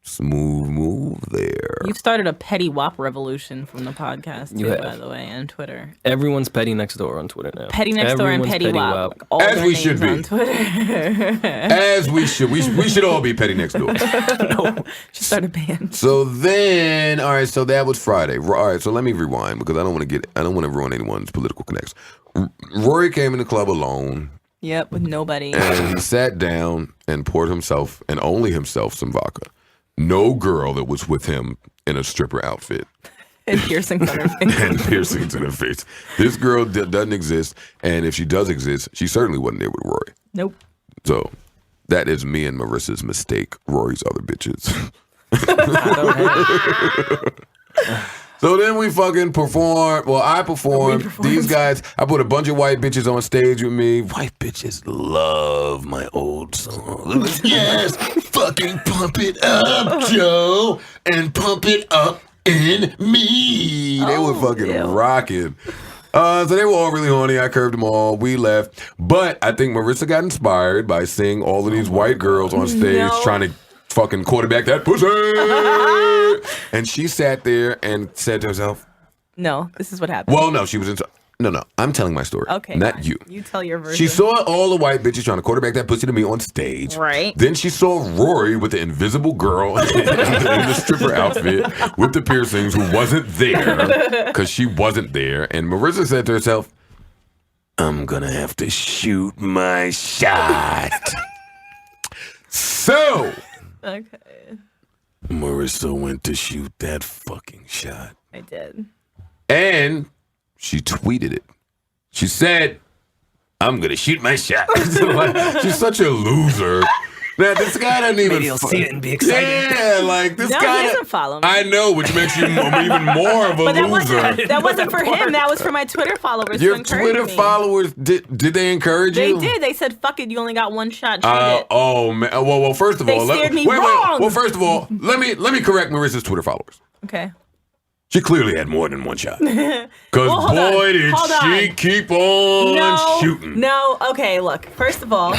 smooth move there. You've started a petty WAP revolution from the podcast, You too, have. by the way, and Twitter. Everyone's petty next door on Twitter now. Petty next door and Everyone's petty WAP. Like, all As their we should names be. on Twitter. As we should. We should all be petty next door. Just start a band. So then, all right, so that was Friday. All right, so let me rewind because I don't want to ruin anyone's political connects. Rory came in the club alone. Yep, with nobody. And he sat down and poured himself and only himself some vodka. no girl that was with him in a stripper outfit. And piercings on her face. And piercings in her face. This girl doesn't exist, and if she does exist, she certainly wasn't there with Rory. Nope. So that is me and Marissa's mistake. Rory's other bitches. So then we fucking performed. Well, I performed. These guys, I put a bunch of white bitches on stage with me. White bitches love my old songs. Yes, fucking pump it up, Joe, and pump it up in me. They were fucking rocking. So they were all really horny. I curved them all. We left. But I think Marisa got inspired by seeing all of these white girls on stage trying to fucking quarterback that pussy. And she sat there and said to herself, no, this is what happened. well, no, she was in. No, I'm telling my story. Okay. Not fine. you. You tell your version. She saw all the white bitches trying to quarterback that pussy to me on stage. Right. Then she saw Rory with the invisible girl in the stripper outfit with the piercings who wasn't there because she wasn't there. And Marisa said to herself, I'm going to have to shoot my shot. So, Okay. Marisa went to shoot that fucking shot. I did. And she tweeted it. She said, I'm going to shoot my shot. She's such a loser. Now, this guy doesn't even... Maybe he'll see it and be excited. Yeah, like this No, guy... he doesn't follow me. I know, which makes you even more of a But loser. that wasn't for him. That was for my Twitter followers. Your to encourage Twitter me. followers, did they encourage They you? did. They said, fuck it, you only got one shot. Shoot it. Oh, man. Well, first of They all... steered me wait. wrong. Well, first of all, let me correct Marissa's Twitter followers. Okay. She clearly had more than one shot. Because Well, hold on. boy, did Hold she on. keep on shooting. No, okay, look. First of all,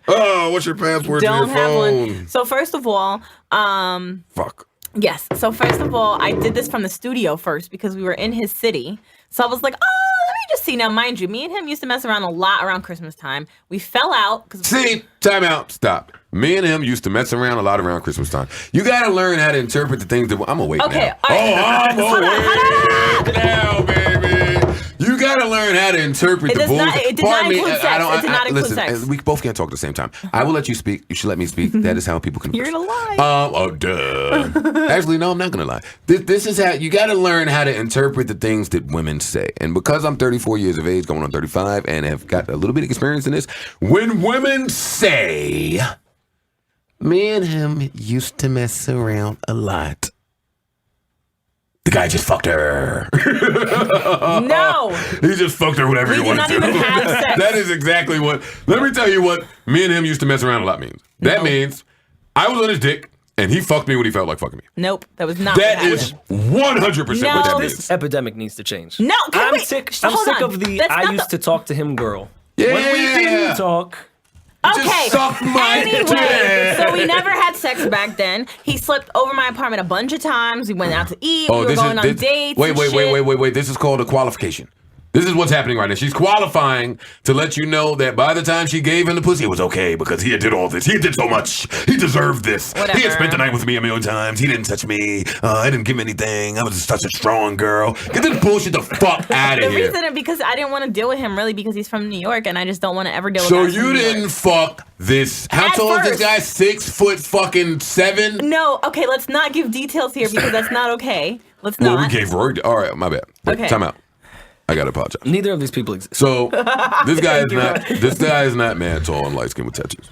Oh, what's your password to your don't have phone? one. So first of all, Fuck. yes. So first of all, I did this from the studio first because we were in his city. So I was like, oh, let me just see. Now, mind you, me and him used to mess around a lot around Christmas time. We fell out because See, time out. Stop. Me and him used to mess around a lot around Christmas time. You got to learn how to interpret the things that... I'm awake Okay, now. all right. I'm awake now, baby. You got to learn how to interpret It the does not- bullshit. it did not Pardon me, include sex. It did not include listen, sex. we both can't talk at the same time. I will let you speak. You should let me speak. That is how people can... You're gonna lie. Duh. Actually, no, I'm not going to lie. This is how... You got to learn how to interpret the things that women say. And because I'm 34 years of age, going on 35, and have got a little bit of experience in this, when women say... Me and him used to mess around a lot. The guy just fucked her. No. He just fucked her whatever We he did wanted not to. even have sex. That is exactly what... Let me tell you what me and him used to mess around a lot means. That means I was on his dick, and he fucked me when he felt like fucking me. Nope, that was not That what is happened. 100% what that No. means. This epidemic needs to change. No, I'm wait. sick. Hold I'm sick on. of the That's I not used the- to talk to him girl. Yeah. When we didn't talk, Okay. suck my Anyway, dick. so we never had sex back then. He slept over my apartment a bunch of times. We went out to eat. We were going on dates. Wait. and shit. This is called a qualification. This is what's happening right now. She's qualifying to let you know that by the time she gave him the pussy, it was okay because he did all this. He did so much. He deserved this. Whatever. He had spent the night with me a million times. He didn't touch me. I didn't give him anything. I was just such a strong girl. Get this bullshit the fuck out The of here. reason because I didn't want to deal with him really because he's from New York and I just don't want to ever deal with So guys from you New York. didn't fuck this. How At tall is this first. guy? 6'7"? No, okay, let's not give details here because that's not okay. Let's Well, not. we gave Rory. All right, my bad. Okay. Time out. I gotta apologize. neither of these people exist. So this guy is you. not. This guy is not man tall and light skin with tattoos.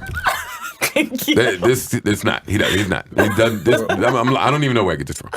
Thank you. It's not. He's not. He doesn't. I don't even know where I get this from.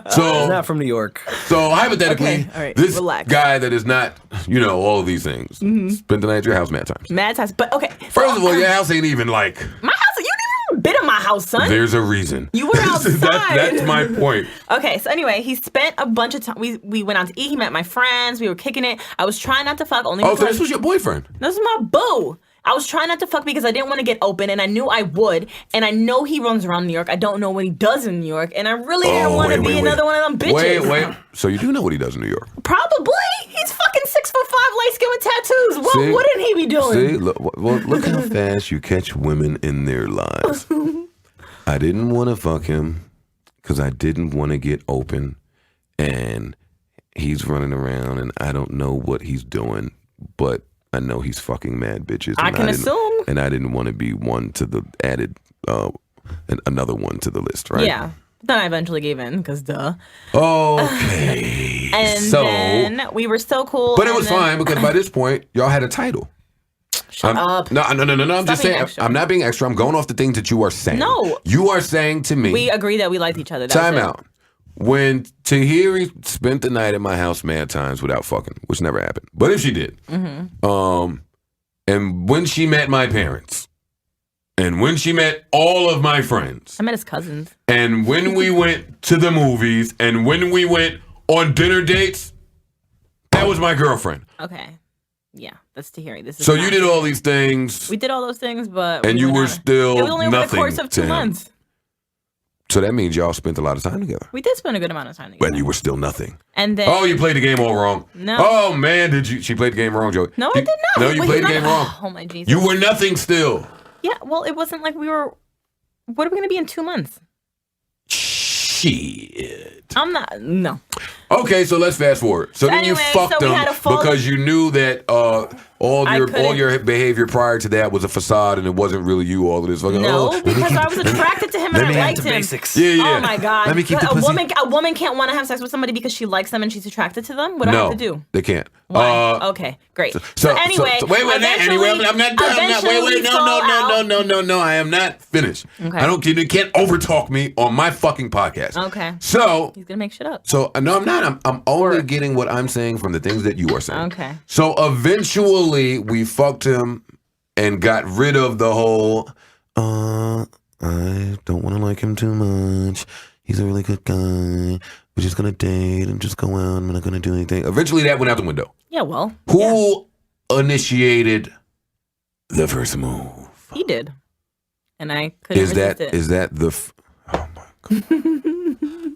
He's So not from New York. hypothetically, Okay, all right, this relax. guy that is not, all of these things, spent the night at your house mad times. Mad times. But okay. First of all, your house ain't even like. My house, you didn't even been in my house, son. There's a reason. You were outside. That's my point. Okay, so anyway, he spent a bunch of time. We went out to eat. He met my friends. We were kicking it. I was trying not to fuck only Oh, because so this was your boyfriend? this is my boo. I was trying not to fuck because I didn't want to get open, and I knew I would. And I know he runs around New York. I don't know what he does in New York, and I really didn't want to be another one of them bitches. Wait. So you do know what he does in New York? Probably. He's fucking 6'5", light skin with tattoos. What See? wouldn't he be doing? See, look how fast you catch women in their lies. I didn't want to fuck him because I didn't want to get open, and he's running around, and I don't know what he's doing, but I know he's fucking mad bitches. I and can didn't- assume. And I didn't want to be one to the added another one to the list, right? Yeah. Then I eventually gave in because duh. Okay. And so, then we were so cool. but it was fine because by this point, y'all had a title. Shut up. No. I'm Stop just being saying. extra. I'm not being extra. I'm going off the things that you are saying. No. You are saying to me. We agreed that we liked each other. Time out. When Tahiri spent the night at my house mad times without fucking, which never happened. But if she did. Mm-hmm. And when she met my parents. And when she met all of my friends. I met his cousins. And when we went to the movies. And when we went on dinner dates. That was my girlfriend. Okay. Yeah, that's Tahiri. This is So not- you did all these things. We did all those things, but And you were it still was only over the nothing course of to 2 him. months. So that means y'all spent a lot of time together. We did spend a good amount of time together. But you were still nothing. And then Oh, you played the game all wrong. No. Oh, man, did you? She played the game wrong, Joey. No, I did not. No, you Wait, played the you're game not- wrong. Oh my Jesus. You were nothing still. Yeah, well, it wasn't like we were. What are we gonna be in 2 months? Shit. I'm not. No. Okay, so let's fast forward. So then you Anyway, fucked so we them had a fall- because you knew that all couldn't- your behavior prior to that was a facade and it wasn't really you. All of this fucking No, because I was attracted to him and I liked him. Yeah. Oh my god! Let me keep the a pussy. woman can't want to have sex with somebody because she likes them and she's attracted to them. What do I have to do? They can't. Why? Okay, great. So anyway, wait, eventually- I'm not done. eventually we fall out. No, I am not finished. Okay. You can't overtalk me on my fucking podcast. Okay. So, He's gonna make shit up. no, I'm not. I'm only getting what I'm saying from the things that you are saying. Okay. So eventually we fucked him and got rid of the whole, I don't want to like him too much. He's a really good guy. We're just going to date and just go out. I'm not going to do anything. Eventually that went out the window. Yeah, well, Who initiated the first move? he did, and I couldn't resist it. Is that the... Oh my God.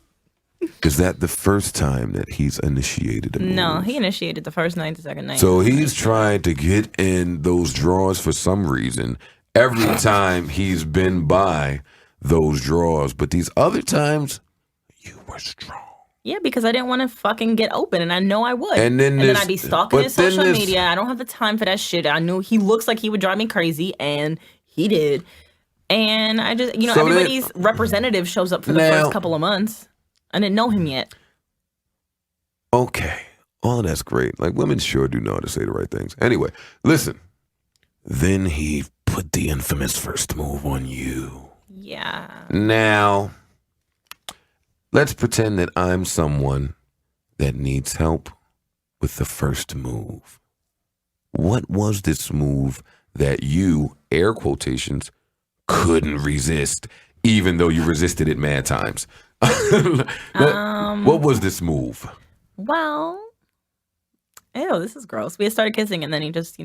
Is that the first time that he's initiated a move? No, he initiated the first night, the second night. So he's trying to get in those drawers for some reason every time he's been by those drawers. But these other times, you were strong. Yeah, because I didn't want to fucking get open, and I know I would. And then I'd be stalking but his then social this- media. I don't have the time for that shit. I knew he looks like he would drive me crazy, and he did. And I just, So everybody's representative shows up for the Now- first couple of months. I didn't know him yet. Okay. All of that's great. Like, women sure do know how to say the right things. Anyway, listen. Then he put the infamous first move on you. Yeah. Now, let's pretend that I'm someone that needs help with the first move. What was this move that you, air quotations, couldn't resist, even though you resisted it mad times? What was this move? Well, ew, this is gross. We had started kissing, and then he just,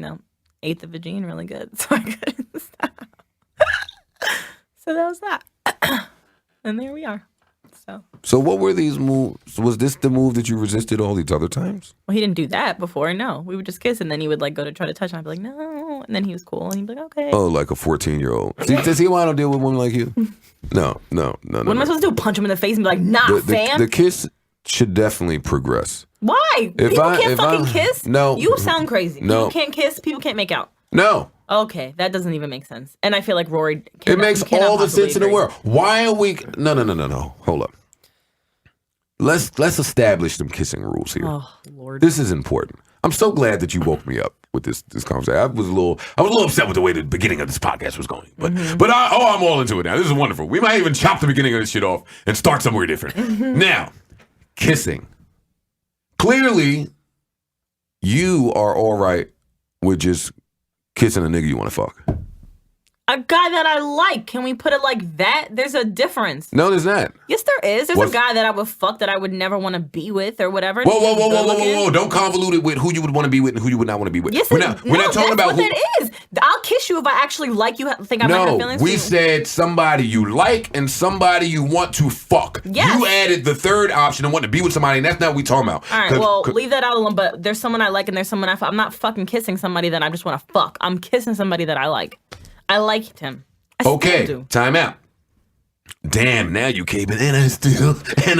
ate the vagine really good, so I couldn't stop. So that was that. And there we are. So what were these moves? Was this the move that you resisted all these other times? Well, he didn't do that before. No, we would just kiss, and then he would go to try to touch, and I'd be like, no. And then he was cool, and he'd be like, okay. Oh, like a 14-year-old. See why I don't deal with women like you? No. What am I supposed to do? Punch him in the face and be like, nah, fam? The kiss should definitely progress. Why? People can't fucking kiss? No. You sound crazy. No. People can't kiss. People can't make out. No. Okay, that doesn't even make sense. And I feel like Rory It makes cannot all the possibly sense in the agree. world. Why are we... No. Hold up. Let's establish some kissing rules here. Oh, Lord. This is important. I'm so glad that you woke me up with this conversation. I was a little upset with the way the beginning of this podcast was going, but I'm all into it now. This is wonderful. We might even chop the beginning of this shit off and start somewhere different. Now, kissing. Clearly, you are all right with just kissing a nigga you want to fuck. A guy that I like. Can we put it like that? There's a difference. No, there's not. Yes, there is. There's What? a guy that I would fuck that I would never want to be with or whatever. Whoa. Don't convolute it with who you would want to be with and who you would not want to be with. Yes, we're not talking about what who. that is. I'll kiss you if I actually like you. Think I might have feelings for We you. said somebody you like and somebody you want to fuck. Yes. You added the third option and want to be with somebody, and that's not what we talking about. All right, well, leave that out alone. But there's someone I like and there's someone I'm not fucking kissing somebody that I just want to fuck. I'm kissing somebody that I like. I liked him. I still Okay, do. time out. Damn, now you caping, and I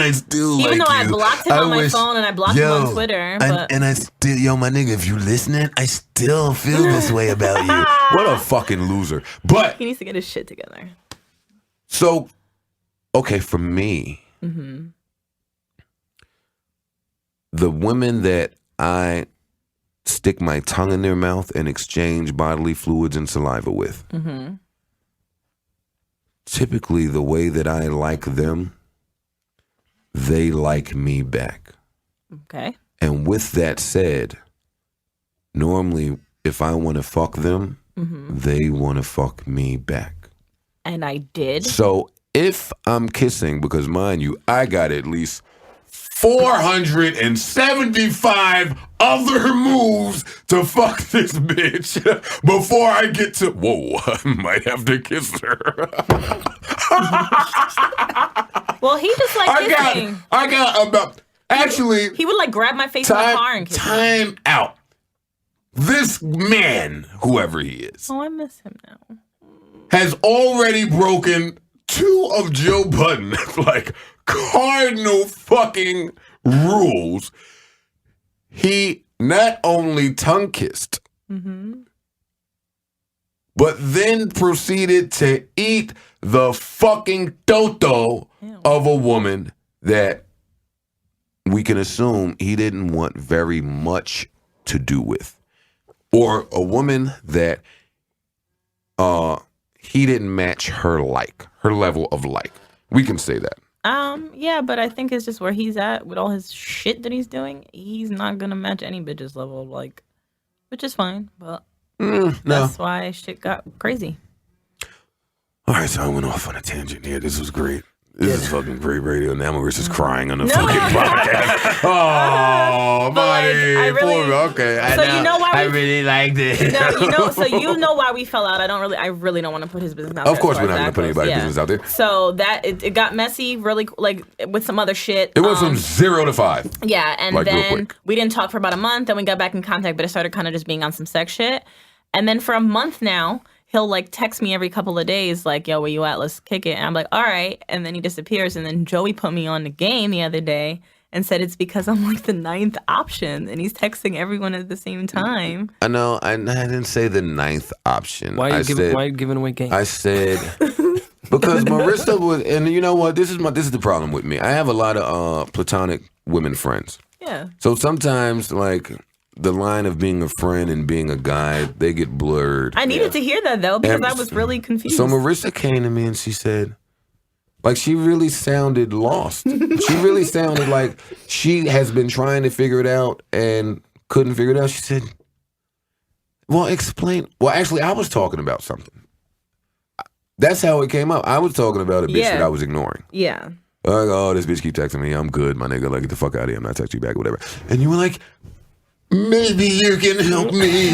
still Even like though I you. blocked him on my phone and I blocked him on Twitter, but and I still, my nigga, if you listening, I still feel this way about you. What a fucking loser. But he needs to get his shit together. So, okay, for me, the women that I stick my tongue in their mouth and exchange bodily fluids and saliva with, typically the way that I like them, they like me back. Okay. And with that said, normally if I want to fuck them, they want to fuck me back. And I did. So if I'm kissing, because mind you, I got at least 475 other moves to fuck this bitch before I get to, whoa, I might have to kiss her. Well, he just like kissing. I got about, actually. He would like grab my face in the car and kiss me. Time out. This man, whoever he is, Oh, I miss him now. has already broken 2 of Joe Budden, like, cardinal fucking rules. He not only tongue kissed, but then proceeded to eat the fucking toto of a woman that we can assume he didn't want very much to do with. Or a woman that he didn't match her level of like. We can say that. Yeah, but I think it's just where he's at with all his shit that he's doing. He's not gonna match any bitch's level of like, which is fine. But that's why shit got crazy. All right, so I went off on a tangent here. This was great. This is fucking great radio. Now Marissa's crying on the fucking podcast. Oh, buddy. I really, okay. So you know why I really liked it. So you know why we fell out. I really don't want to put his business out there. Of course we're not going to put anybody's business out there. So that it got messy really like with some other shit. It went from 0 to 5. Yeah, and like, then we didn't talk for about a month. Then we got back in contact, but it started kind of just being on some sex shit. And then for a month now, he'll like text me every couple of days, like, yo, where you at? Let's kick it. And I'm like, all right. And then he disappears. And then Joey put me on the game the other day and said it's because I'm like the 9th option. And he's texting everyone at the same time. I know. I didn't say the 9th option. Why are you giving away game? I said because Marissa would, and you know what? This is the problem with me. I have a lot of platonic women friends. Yeah. So sometimes like the line of being a friend and being a guy, they get blurred. I needed to hear that, though, because I was really confused. So Marissa came to me and she said, like, she really sounded lost. She really sounded like she has been trying to figure it out and couldn't figure it out. She said, well, explain. Well, actually, I was talking about something. That's how it came up. I was talking about a bitch that I was ignoring. Yeah. Like, oh, this bitch keep texting me. I'm good, my nigga. Like, get the fuck out of here. I'm not texting you back or whatever. And you were like, maybe you can help me.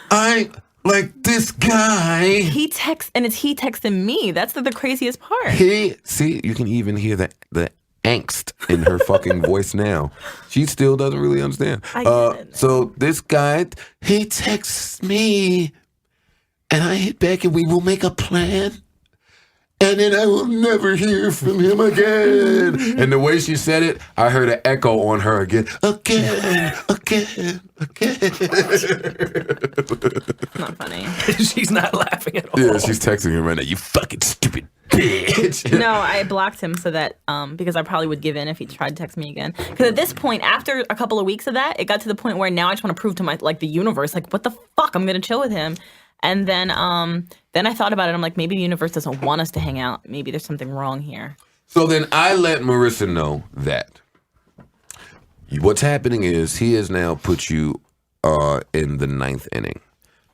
I like this guy. He texts, and it's he texting me. That's the craziest part. See, you can even hear the angst in her fucking voice now. She still doesn't really understand. I get it. So this guy, he texts me, and I hit back, and we will make a plan. And then I will never hear from him again. And the way she said it, I heard an echo on her again. Again. Not funny. She's not laughing at all. Yeah, she's texting him right now. You fucking stupid bitch. No, I blocked him so that because I probably would give in if he tried to text me again. Because at this point, after a couple of weeks of that, it got to the point where now I just want to prove to the universe, like, what the fuck? I'm gonna chill with him. And then I thought about it. I'm like, maybe the universe doesn't want us to hang out. Maybe there's something wrong here. So then I let Marissa know that what's happening is he has now put you in the 9th inning.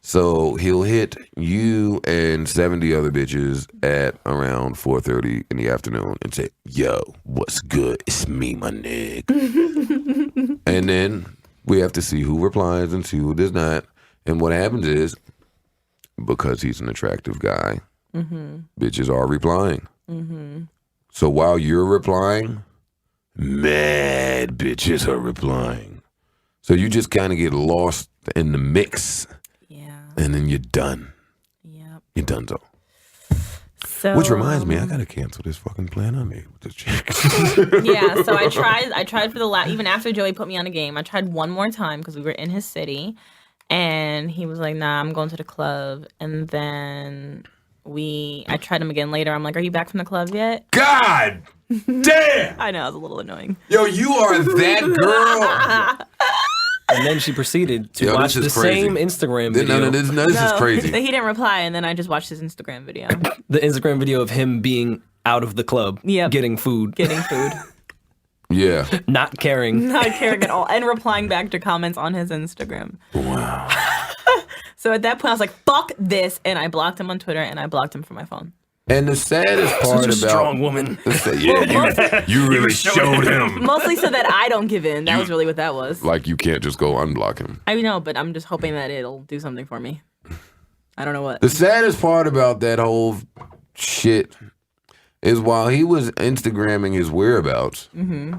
So he'll hit you and 70 other bitches at around 4:30 in the afternoon and say, yo, what's good? It's me, my nigga. And then we have to see who replies and see who does not. And what happens is, because he's an attractive guy, bitches are replying. So while you're replying, mad bitches are replying. So you just kind of get lost in the mix. Yeah. And then you're done. Yep. You're done, though. So, Which reminds me, I gotta cancel this fucking plan I made with this chick. Yeah, so I tried for the last, even after Joey put me on a game, I tried one more time because we were in his city. And he was like, nah, I'm going to the club. And then I tried him again later. I'm like, are you back from the club yet? God damn! I know, it was a little annoying. Yo, you are that girl. And then she proceeded to watch the same Instagram video. No, this is crazy. He didn't reply, and then I just watched his Instagram video. The Instagram video of him being out of the club, getting food. Yeah. Not caring at all, and replying back to comments on his Instagram. Wow. So at that point, I was like, fuck this, and I blocked him on Twitter, and I blocked him from my phone. And the saddest part Such a about strong woman. You really showed him. Mostly so that I don't give in. That was really what that was. Like you can't just go unblock him. I know, but I'm just hoping that it'll do something for me. I don't know what. The saddest part about that whole shit is while he was Instagramming his whereabouts. Mm-hmm.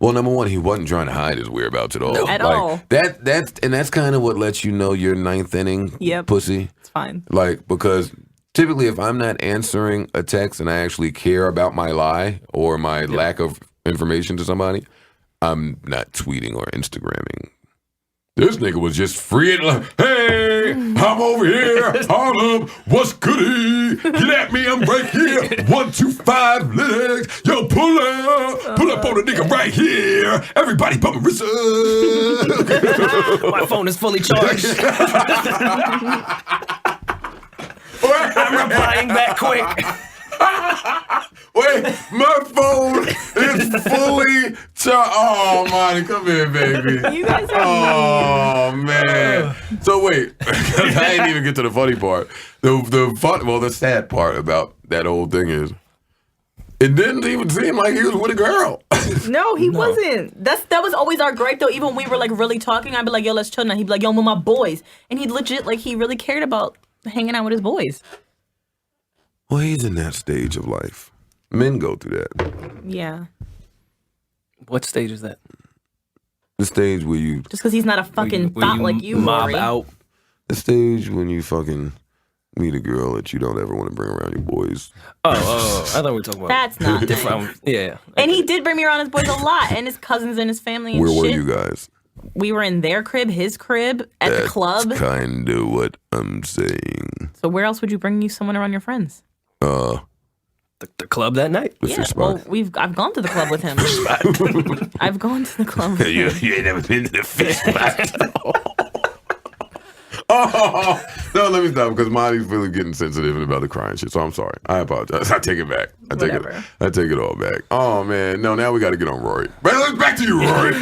Well, number one, he wasn't trying to hide his whereabouts at all. No. At all. That's kind of what lets you know you're ninth inning pussy. It's fine. Like, because typically if I'm not answering a text and I actually care about my lie or my lack of information to somebody, I'm not tweeting or Instagramming. This nigga was just free and like, hey, I'm over here. Hold up, what's goody? Get at me, I'm right here. 1, 2, 5 legs. Yo, pull up on the nigga right here. Everybody but Marisa. My phone is fully charged. I'm replying back quick. Wait, my phone is fully charged. Oh, Monty, come here, baby. You guys are man. So wait, I didn't even get to the funny part. The sad part about that whole thing is, it didn't even seem like he was with a girl. No, he wasn't. That was always our gripe, though. Even when we were like really talking, I'd be like, yo, let's chill now. He'd be like, yo, I'm with my boys. And he'd legit, like, he really cared about hanging out with his boys. Well, he's in that stage of life. Men go through that. Yeah. What stage is that? The stage where you... Just because he's not a fucking thought like you, mob Rory. out. The stage when you fucking meet a girl that you don't ever want to bring around your boys. Oh, I thought we were talking about... That's not different. Yeah. And he did bring me around his boys a lot, and his cousins and his family and Where shit. were you guys? We were in their crib, his crib, at the club. That's kind of what I'm saying. So where else would you bring someone around your friends? The club that night. Yeah, well, I've gone to the club with him. I've gone to the club with him. You ain't never been to the fish spot. Oh, no, let me stop because Monty's really getting sensitive about the crying shit. So I'm sorry. I apologize. I take it back. I take it all back. Oh man, no. Now we got to get on Rory. But let's back to you, Rory.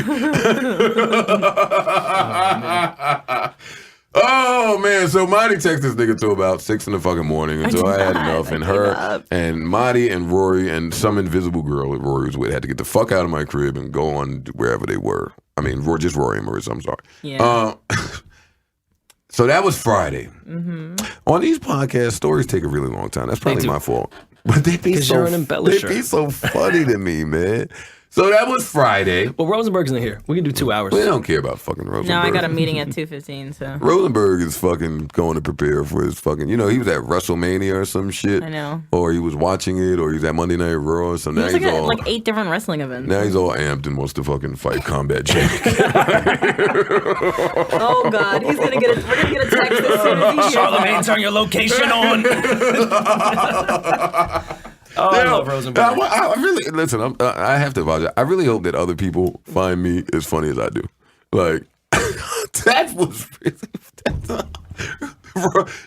Oh man, so Monty texted this nigga till about 6 in the fucking morning until I had enough, and her and Monty and Rory and some invisible girl that Rory was with had to get the fuck out of my crib and go on wherever they were. I mean, just Rory and Marisa. I'm sorry. Yeah. So that was Friday. Mm-hmm. On these podcasts, stories take a really long time. That's probably my fault. But they be you're an embellisher. They be so funny to me, man. So that was Friday. Well, Rosenberg's in here. We can do 2 hours. We don't care about fucking Rosenberg. No, I got a meeting at 2:15, so. Rosenberg is fucking going to prepare for his fucking, he was at WrestleMania or some shit. I know. Or he was watching it, or he's at Monday Night Raw. So now He was he's at all, like 8 different wrestling events. now he's all amped and wants to fucking fight Combat Jake. Oh God, we're gonna get a text as soon as he hears Charlemagne, turn your location on. Oh, I love Rosenberg. I really listen. I have to apologize. I really hope that other people find me as funny as I do. Like that was really.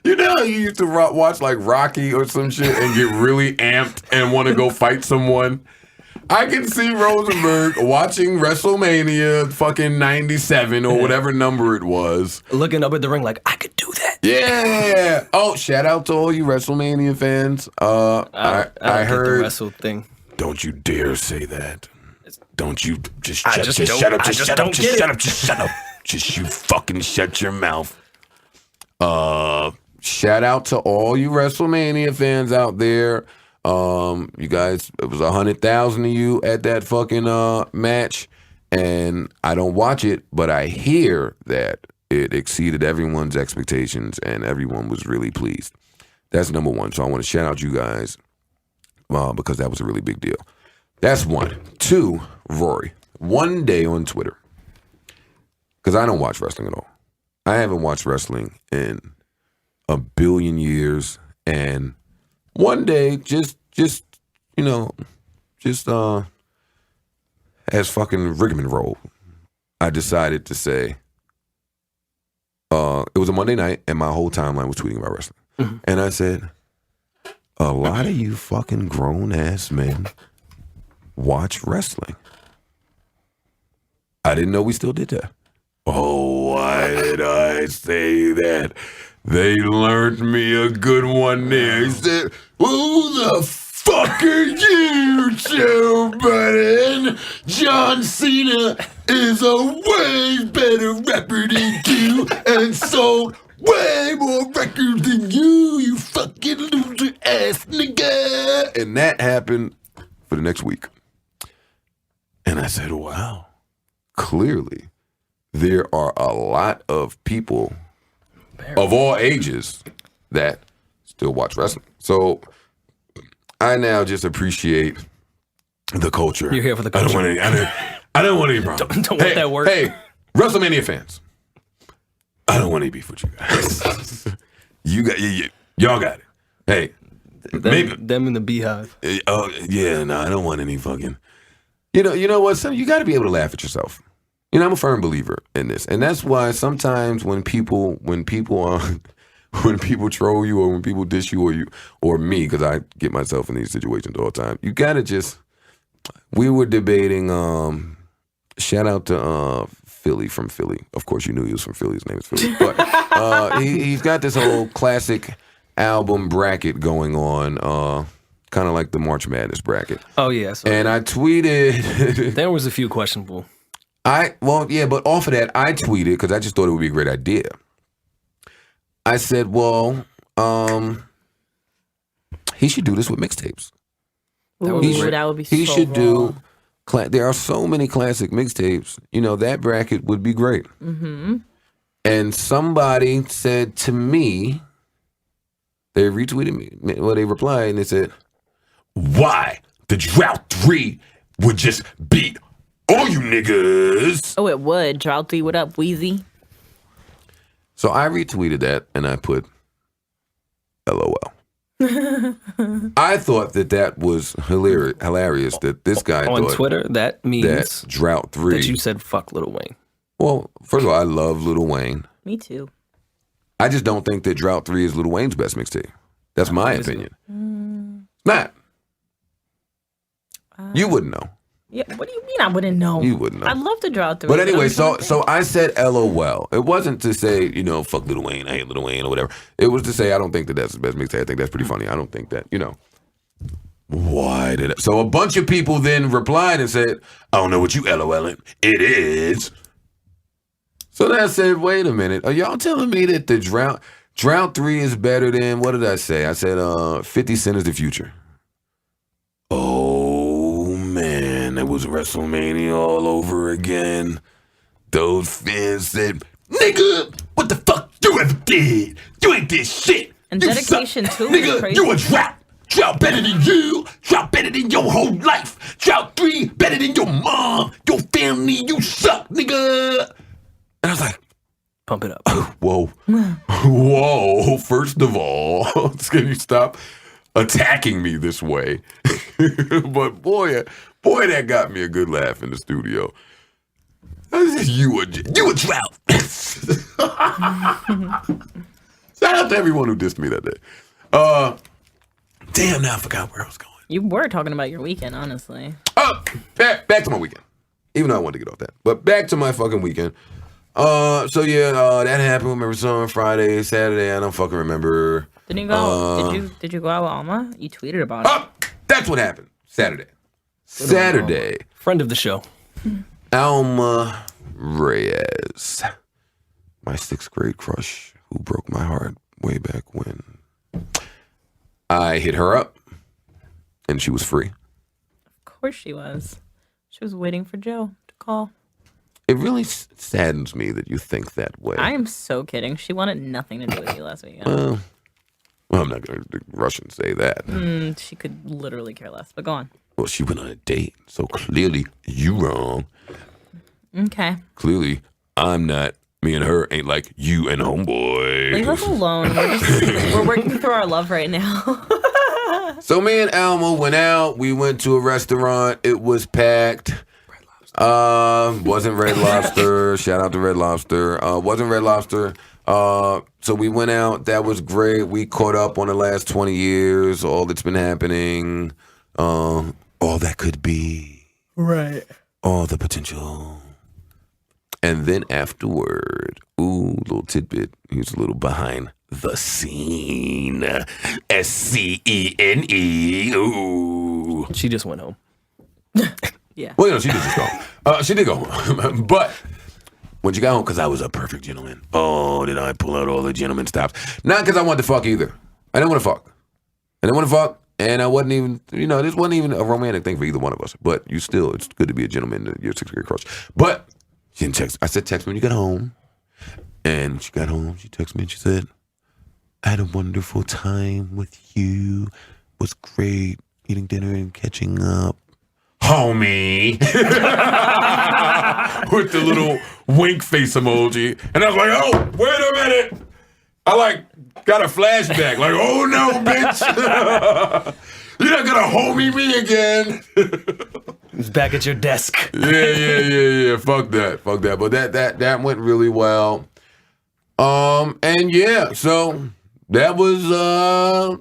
You know how you used to watch like Rocky or some shit and get really amped and want to go fight someone? I can see Rosenberg watching WrestleMania fucking 97 or whatever number it was. Looking up at the ring like, I could do that. Yeah. Oh, shout out to all you WrestleMania fans. I heard the wrestle thing. Don't you dare say that. Don't you just I shut just just don't- shut up, I just just shut don't up, get just it. shut up, just shut up. Just you fucking shut your mouth. Shout out to all you WrestleMania fans out there. You guys, it was 100,000 of you at that fucking match, and I don't watch it, but I hear that it exceeded everyone's expectations, and everyone was really pleased. That's number one. So I want to shout out you guys because that was a really big deal. That's one. Two, Rory. One day on Twitter, because I don't watch wrestling at all. I haven't watched wrestling in a billion years, And one day, just as fucking rigmarole, I decided to say, it was a Monday night, and my whole timeline was tweeting about wrestling. Mm-hmm. And I said, a lot of you fucking grown-ass men watch wrestling. I didn't know we still did that. Oh, why did I say that? They learned me a good one there. He said, who the fuck are you, Joe Budden? John Cena is a way better rapper than you and sold way more records than you fucking loser ass nigga. And that happened for the next week. And I said, wow, clearly there are a lot of people of all ages that still watch wrestling. So I now just appreciate the culture. You're here for the culture. I don't want any problems. Don't want that word. Hey, WrestleMania fans, I don't want any beef with you guys. Y'all got it. Hey, maybe them in the beehive. Oh yeah, no, I don't want any fucking. You know what? Son, you got to be able to laugh at yourself. I'm a firm believer in this, and that's why sometimes when people troll you or when people diss you or me, because I get myself in these situations all the time, you gotta just. We were debating. Shout out to Philly from Philly. Of course, you knew he was from Philly. His name is Philly, but he's got this whole classic album bracket going on. Kind of like the March Madness bracket. Oh yeah. And I tweeted. There was a few questionable. But off of that, I tweeted because I just thought it would be a great idea. I said, well, he should do this with mixtapes. That would be so He should raw. do. There are so many classic mixtapes. That bracket would be great. Mm-hmm. And somebody said to me, they retweeted me. Well, they replied and they said, why the Drought 3 would just beat all you niggas. Oh, it would. Drought 3, what up, Wheezy? So I retweeted that and I put LOL. I thought that was hilarious that this guy on thought Twitter, that means that Drought 3 that you said fuck Lil Wayne. Well, first of all, I love Lil Wayne. Me too. I just don't think that Drought 3 is Lil Wayne's best mixtape. That's my opinion. Not. You wouldn't know. Yeah, what do you mean I wouldn't know? You wouldn't know. I love the Drought 3. But anyway, so I said LOL. It wasn't to say, fuck Lil Wayne, I hate Lil Wayne or whatever. It was to say I don't think that's his best mixtape. I think that's pretty funny. I don't think that, Why did So a bunch of people then replied and said, I don't know what you LOLing. It is. So then I said, wait a minute. Are y'all telling me that the Drought 3 is better than, what did I say? I said 50 Cent is the future. Oh, man. It was WrestleMania all over again. Those fans said, nigga, what the fuck you ever did? You ain't did shit. And you dedication, suck. too. Nigga, crazy. you a Drought. Drought better than you. Drought better than your whole life. Drought 3 better than your mom. Your family, you suck, nigga. And I was like, pump it up. Whoa. Whoa. First of all, can you stop attacking me this way? But boy, that got me a good laugh in the studio. You a Drought. Shout out to everyone who dissed me that day. Damn, now I forgot where I was going. You were talking about your weekend, honestly. Back to my weekend. Even though I wanted to get off that. But back to my fucking weekend. That happened with Marisa on Friday, Saturday, I don't fucking remember. Didn't you go? Did you go out with Alma? You tweeted about it. That's what happened. Saturday. Friend of the show. Alma Reyes. My 6th grade crush who broke my heart way back when. I hit her up and she was free. Of course she was. She was waiting for Joe to call. It really saddens me that you think that way. I am so kidding. She wanted nothing to do with you last weekend. Well, I'm not going to rush and say that. She could literally care less, but go on. Well, she went on a date, so clearly you wrong. Okay. Clearly I'm not Me and her ain't like you and homeboy. Leave us alone. We're working through our love right now. So me and Alma went out. We went to a restaurant. It was packed. Wasn't Red Lobster. Shout out to Red Lobster. Wasn't Red Lobster. So we went out. That was great. We caught up on the last 20 years, all that's been happening, all that could be. Right. All the potential. And then afterward, little tidbit. Here's a little behind the scene. SCENE. Ooh. She just went home. Yeah. Well, she did just go. She did go home. But when she got home, because I was a perfect gentleman. Oh, did I pull out all the gentleman stops? Not because I wanted to fuck either. I didn't want to fuck. And I wasn't even, this wasn't even a romantic thing for either one of us. But it's good to be a gentleman to your 6th grade crush. But she didn't text. I said, text me when you get home. And she got home. She texted me and she said, I had a wonderful time with you. It was great eating dinner and catching up. Homie. With the little wink face emoji. And I was like, oh, wait a minute. I got a flashback. Like, oh no, bitch. You're not gonna homie me again. He's back at your desk. Yeah. Fuck that. But that went really well. And yeah, so that was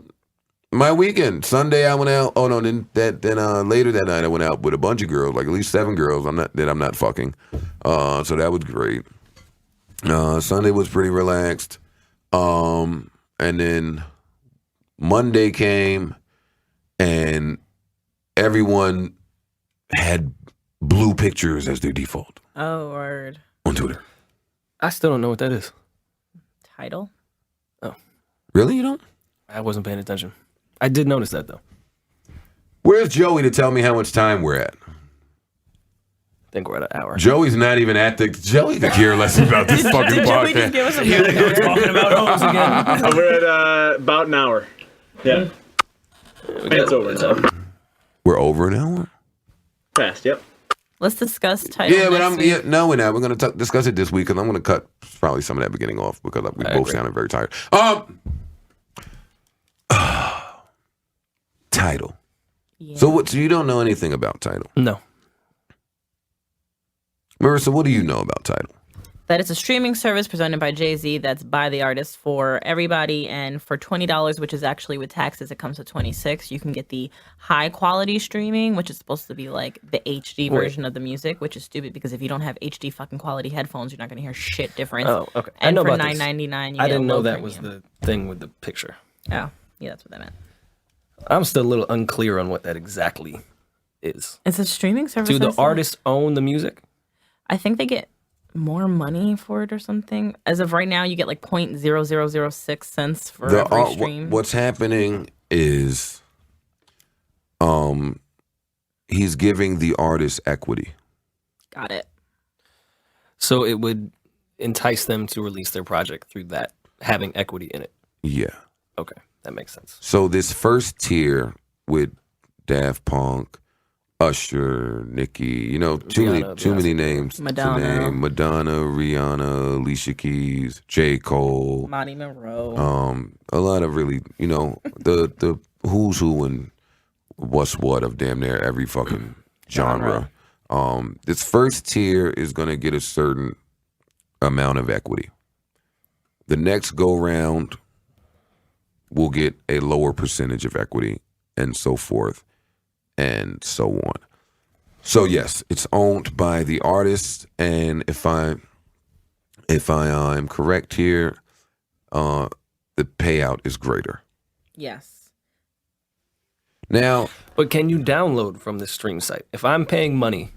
my weekend. Sunday I went out. Oh no, then later that night I went out with a bunch of girls, like at least 7 girls. I'm not fucking. So that was great. Sunday was pretty relaxed. And then Monday came, and everyone had blue pictures as their default. Oh, word. On Twitter. I still don't know what that is. Title? Oh. Really? You don't? I wasn't paying attention. I did notice that, though. Where's Joey to tell me how much time we're at? I think we're at an hour. Joey's not even at the... Joey could care less about this fucking Did Joey podcast. just give us a Here they go talking about homes again. We're at about an hour. Yeah. It's over now. We're over an hour? Fast, yep. Let's discuss title. Yeah, but next week. no, we're not. We're going to discuss it this week, because I'm going to cut probably some of that beginning off, because we both agree. sounded very tired. Title. Yeah. So you don't know anything about Title? No. Marisa, what do you know about Title? That it's a streaming service presented by Jay-Z that's by the artist for everybody, and for $20, which is actually with taxes, it comes to $26. You can get the high quality streaming, which is supposed to be like the HD version of the music, which is stupid because if you don't have HD fucking quality headphones, you're not gonna hear shit difference. Oh, okay. And I know for about this. $9.99, you I get didn't a know low that was premium. the thing with the picture. Oh, yeah, that's what that meant. I'm still a little unclear on what that exactly is. It's a streaming service. Do the that's- artists own the music? I think they get more money for it or something. As of right now, you get like 0.0006 cents for every stream. What's happening is he's giving the artist equity. Got it. So it would entice them to release their project through that, having equity in it. Yeah. Okay, that makes sense. So this first tier with Daft Punk, Usher, Nicki, too many names Madonna. to name. Madonna, Rihanna, Alicia Keys, J. Cole. Monty Monroe. A lot of really, the who's who and what's what of damn near every fucking genre. This first tier is going to get a certain amount of equity. The next go round will get a lower percentage of equity, and so forth and so on. So yes, it's owned by the artist, and if I am correct here, the payout is greater. Yes. Now, But can you download from this stream site? If I'm paying money,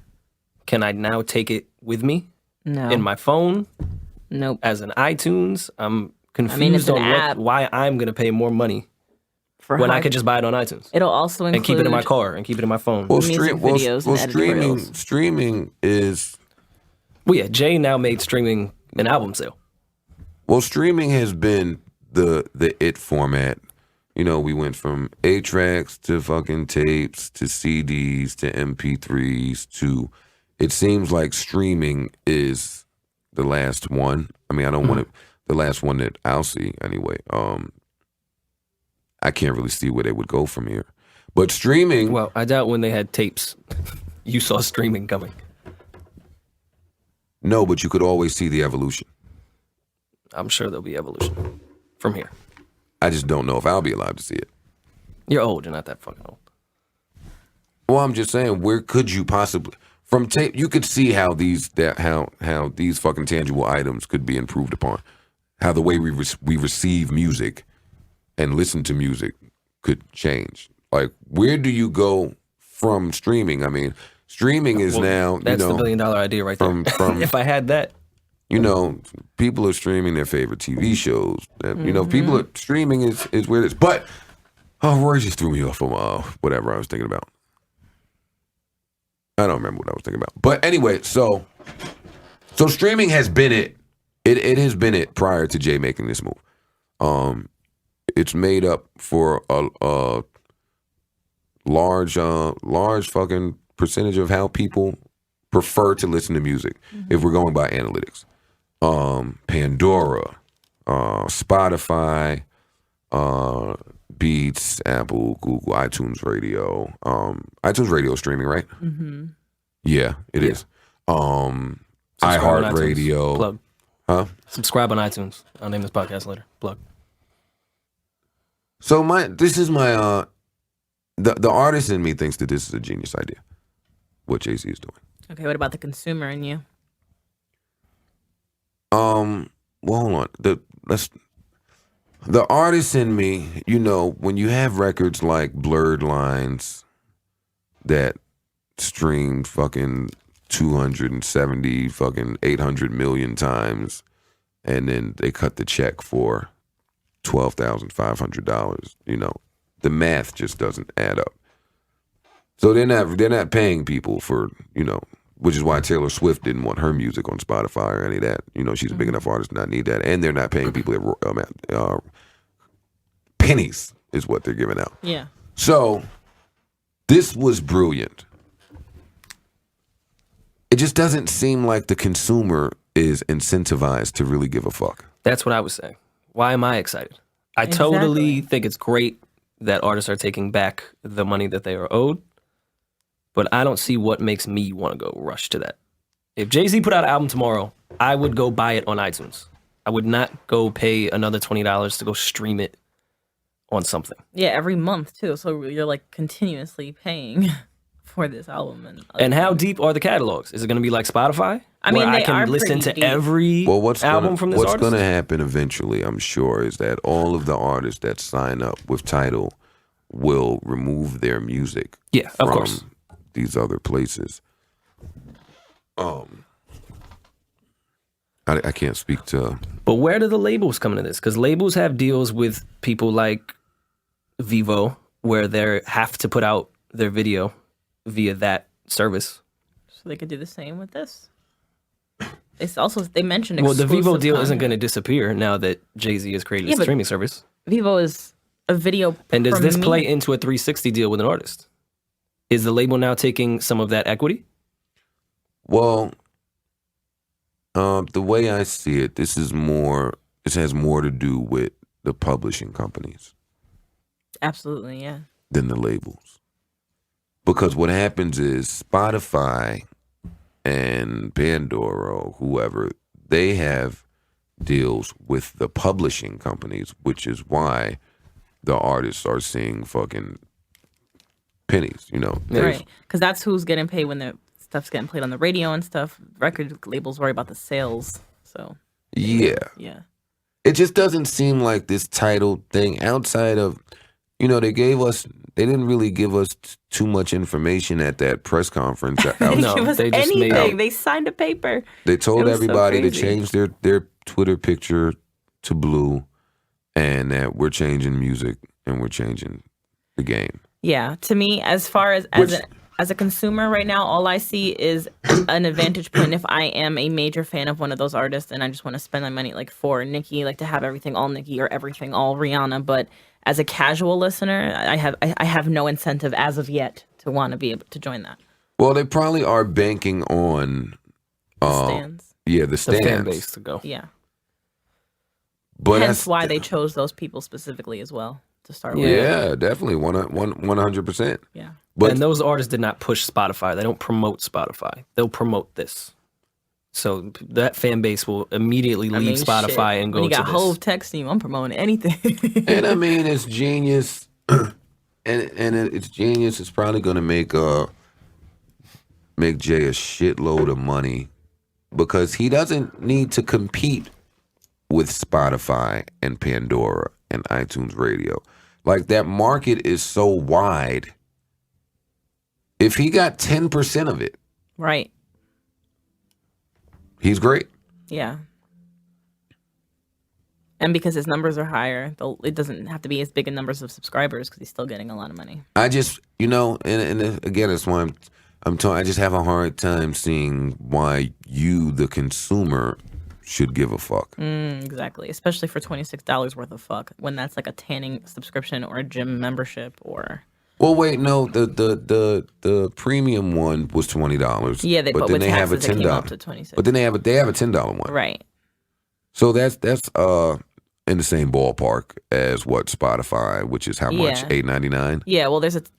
can I now take it with me No. in my phone Nope. as an iTunes? I'm confused it's an on app. why I'm going to pay more money For when I high- could just buy it on iTunes It'll also include and keep it in my car and keep it in my phone. well, music videos and editorials. streaming is Well, yeah, Jay now made streaming an album sale. well, streaming has been the it format. We went from 8 tracks to fucking tapes to CDs to MP3s to. It seems like streaming is the last one. I mean, I don't want it. The last one that I'll see anyway. I can't really see where they would go from here. But streaming. Well, I doubt when they had tapes, you saw streaming coming. No, but you could always see the evolution. I'm sure there'll be evolution from here. I just don't know if I'll be alive to see it. You're old. You're not that fucking old. Well, I'm just saying, where could you possibly from tape? You could see how these fucking tangible items could be improved upon. How the way we receive music and listen to music could change. Like, where do you go from streaming? I mean, streaming is now, that's the $1 billion idea right there. From if I had that. People are streaming their favorite TV shows. People are streaming is where it is. But, Rory just threw me off from whatever I was thinking about. I don't remember what I was thinking about. But anyway, so streaming has been it. It has been it prior to Jay making this move. It's made up for a large fucking percentage of how people prefer to listen to music. If we're going by analytics, Pandora, Spotify, Beats, Apple, Google, iTunes Radio. iTunes Radio is streaming, right? Mm-hmm. Yeah, it is. iHeartRadio. Plug. Huh? Subscribe on iTunes. I'll name this podcast later. Plug. So the artist in me thinks that this is a genius idea. What Jay-Z is doing. Okay, what about the consumer in you? Well, hold on. The artist in me, when you have records like Blurred Lines that streamed fucking 270 fucking 800 million times, and then they cut the check for $12,500. The math just doesn't add up. So they're not paying people for, which is why Taylor Swift didn't want her music on Spotify or any of that. She's a big enough artist to not need that. And they're not paying people pennies is what they're giving out. Yeah. So this was brilliant. It just doesn't seem like the consumer is incentivized to really give a fuck. That's what I was saying. Why am I excited? I totally think it's great that artists are taking back the money that they are owed, but I don't see what makes me want to go rush to that. If Jay-Z put out an album tomorrow, I would go buy it on iTunes. I would not go pay another $20 to go stream it on something. Yeah, every month too. So you're like continuously paying for this album. And how deep are the catalogs? Is it going to be like Spotify? I mean, I can listen to every album from this artist? What's going to happen eventually, I'm sure, is that all of the artists that sign up with Tidal will remove their music of course. These other places. I can't speak to... But where do the labels come into this? Because labels have deals with people like Vivo, where they have to put out their video via that service. So they could do the same with this. They mentioned the Vivo deal content. isn't going to disappear now that Jay-Z has created a streaming service. Vivo is a video. And does this play into a 360 deal with an artist? Is the label now taking some of that equity? Well, the way I see it, this has more to do with the publishing companies. Absolutely, yeah. Than the labels. Because what happens is Spotify and Pandora, whoever, they have deals with the publishing companies, which is why the artists are seeing fucking pennies, Right, because that's who's getting paid when the stuff's getting played on the radio and stuff. Record labels worry about the sales, so. Yeah. It just doesn't seem like this Tidal thing outside of, they didn't really give us too much information at that press conference. They didn't give us anything. They signed a paper. They told everybody to change their Twitter picture to blue, and that we're changing music and we're changing the game. Yeah, to me, as far as a consumer right now, all I see is an advantage point if I am a major fan of one of those artists and I just want to spend my money like for Nicki, like to have everything all Nicki or everything all Rihanna. But as a casual listener, I have no incentive as of yet to want to be able to join that. Well, they probably are banking on stands. the the stands. fan base to go. Yeah. But Hence why they chose those people specifically as well to start with. Yeah, definitely 100%. Yeah. But And those artists did not push Spotify. They don't promote Spotify. They'll promote this. So that fan base will immediately leave Spotify and go when you to got this. Hove texting you, I'm promoting anything. and I mean, it's genius, and it's genius. It's probably gonna make Jay a shitload of money because he doesn't need to compete with Spotify and Pandora and iTunes Radio. Like that market is so wide. If he got 10% of it, Right. he's great. Yeah. And because his numbers are higher, it doesn't have to be as big in numbers of subscribers because he's still getting a lot of money. I just, and again, that's why I just have a hard time seeing why you, the consumer, should give a fuck. Exactly. Especially for $26 worth of fuck when that's like a tanning subscription or a gym membership or... Well, wait, no, the premium one was $20. Yeah, but then with they have a taxes, it came up $10. to 26. But then they have a $10 one. Right. So that's in the same ballpark as what Spotify, which is how much? Yeah. $8.99. Yeah, well, there's and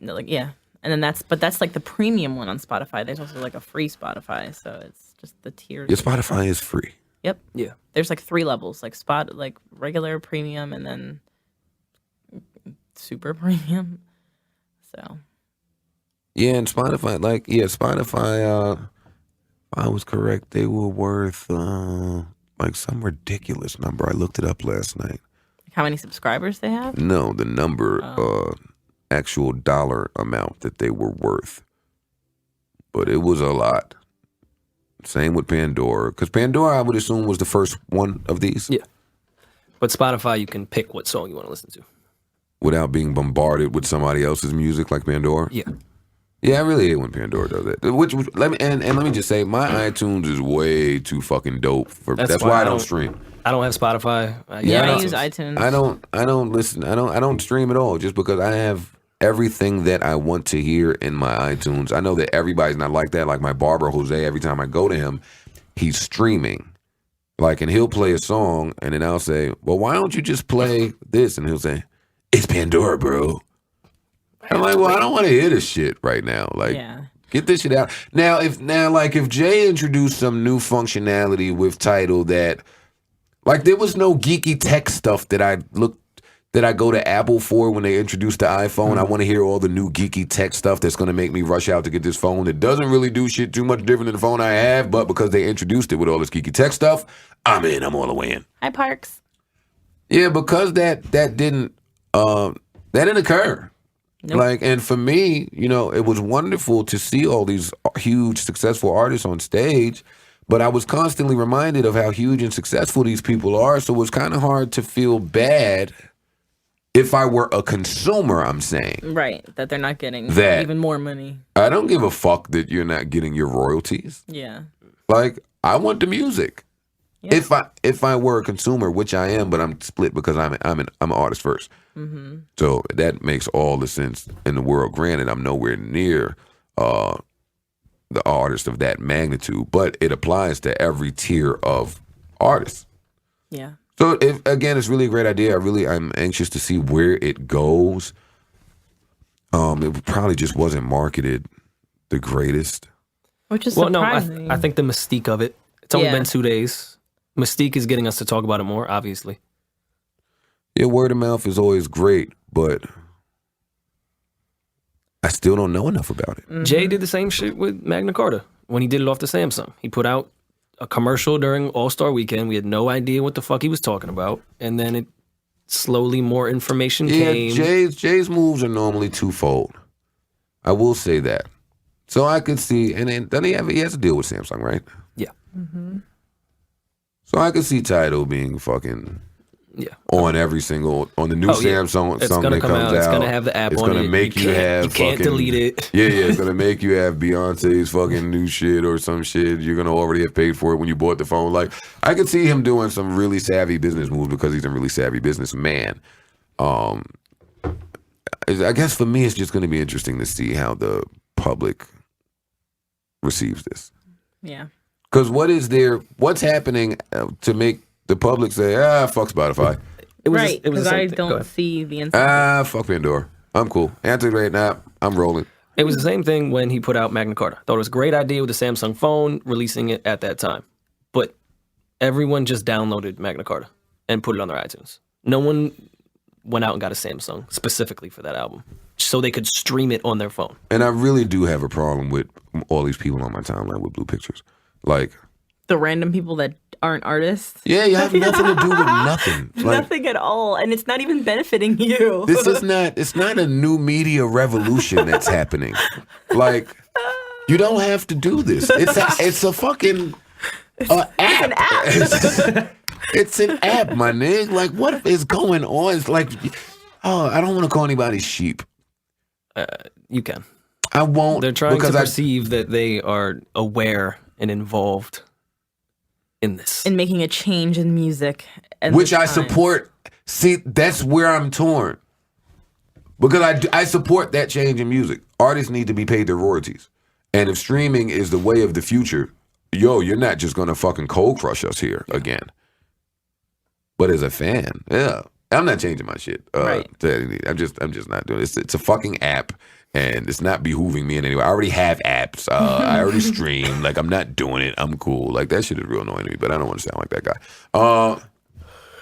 then that's like the premium one on Spotify. There's also like a free Spotify, so it's just the tiers. Your Spotify is free. Yep. Yeah. There's like 3 levels, like regular, premium, and then super premium. So. Yeah, and Spotify, Spotify. If I was correct, they were worth like some ridiculous number. I looked it up last night. How many subscribers they have? No, the number, actual dollar amount that they were worth. But it was a lot. Same with Pandora. Because Pandora, I would assume, was the first one of these. Yeah. But Spotify, you can pick what song you want to listen to. Without being bombarded with somebody else's music like Pandora. Yeah. Yeah, I really hate when Pandora does that. Let me just say, my iTunes is way too fucking dope. That's why I don't stream. I don't have Spotify. I use iTunes. I don't listen. I don't stream at all just because I have everything that I want to hear in my iTunes. I know that everybody's not like that. Like my barber Jose, every time I go to him, he's streaming. Like, and he'll play a song, and then I'll say, "Well, why don't you just play this?" And he'll say, "It's Pandora, bro." I'm like, "Well, I don't want to hear this shit right now. Like, get this shit out now." If Jay introduced some new functionality with Tidal that, like, there was no geeky tech stuff that I go to Apple for when they introduced the iPhone. I want to hear all the new geeky tech stuff that's going to make me rush out to get this phone that doesn't really do shit too much different than the phone I have, but because they introduced it with all this geeky tech stuff, I'm in. I'm all the way in. Hi, Parks. Yeah, because that didn't occur. Nope. Like, and for me, it was wonderful to see all these huge, successful artists on stage, but I was constantly reminded of how huge and successful these people are, so it was kind of hard to feel bad if I were a consumer, I'm saying. Right, that they're not getting even more money. I don't give a fuck that you're not getting your royalties. Yeah. Like, I want the music. Yeah. If I were a consumer, which I am, but I'm split because I'm an artist first. Mm-hmm. So that makes all the sense in the world. Granted, I'm nowhere near the artist of that magnitude, but it applies to every tier of artists. Yeah. So it's really a great idea. I'm anxious to see where it goes. It probably just wasn't marketed the greatest. Which is No, surprising. I think the mystique of it. It's only Yeah. been 2 days. Mystique is getting us to talk about it more, obviously. Yeah, word of mouth is always great, but I still don't know enough about it. Mm-hmm. Jay did the same shit with Magna Carta when he did it off the Samsung. He put out a commercial during All-Star Weekend. We had no idea what the fuck he was talking about. And then it slowly more information came. Jay's moves are normally twofold. I will say that. So I could see, and then he has to deal with Samsung, right? Yeah. Mm-hmm. So I could see Tidal being fucking on every single, on the new Samsung it's song gonna that come comes out. It's gonna have the app it's on it. It's gonna make you have you can't fucking, delete it. Yeah, it's gonna make you have Beyonce's fucking new shit or some shit. You're gonna already have paid for it when you bought the phone. Like, I could see him doing some really savvy business moves because he's a really savvy businessman. I guess for me, it's just gonna be interesting to see how the public receives this. Yeah. Because what's happening to make the public say, fuck Spotify. It was Right, it was because the same I thing. Go don't ahead. see the incentive. Fuck Pandora. I'm cool. Anti-rate now. I'm rolling. It was the same thing when he put out Magna Carta. Thought it was a great idea with the Samsung phone, releasing it at that time. But everyone just downloaded Magna Carta and put it on their iTunes. No one went out and got a Samsung specifically for that album so they could stream it on their phone. And I really do have a problem with all these people on my timeline with blue pictures. Like, The random people that aren't artists. yeah, you have nothing to do with nothing. Like, Nothing at all. And it's not even benefiting you. it's not a new media revolution that's happening. Like, you don't have to do this. It's a fucking app. It's an app. It's an app, my nigga. Like, what is going on? It's like, I don't want to call anybody sheep. You can. I won't. They're trying to because perceive that they are aware and involved in this. And making a change in music. And which the I times. support. See, that's where I'm torn. Because I support that change in music. Artists need to be paid their royalties. And if streaming is the way of the future, you're not just going to fucking cold crush us here again. But as a fan, I'm not changing my shit. Right. I'm just not doing it. It's a fucking app, and it's not behooving me in any way. I already have apps. I already stream. Like, I'm not doing it. I'm cool. Like, that shit is real annoying to me, but I don't want to sound like that guy.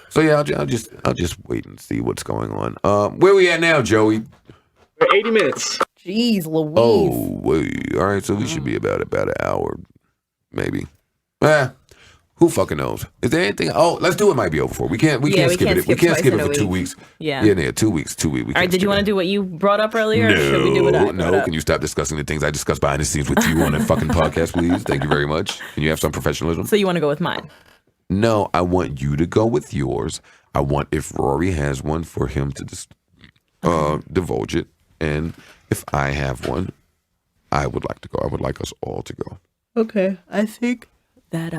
So yeah, I'll just wait and see what's going on. Where we at now, Joey? 80 minutes. Jeez Louise. Oh, wait. All right, so we should be about an hour, maybe. Who fucking knows? Is there anything? Oh, let's do it. Might be over for. We can't skip it. We can't skip it for 2 weeks. Yeah. Yeah, 2 weeks. 2 weeks. All right, did you want to do what you brought up earlier? Or should we do what I brought No. up? Can you stop discussing the things I discussed behind the scenes with you on a fucking podcast, please? Thank you very much. Can you have some professionalism? So you want to go with mine? No, I want you to go with yours. I want, if Rory has one, for him to just divulge it. And if I have one, I would like to go. I would like us all to go. Okay, I think that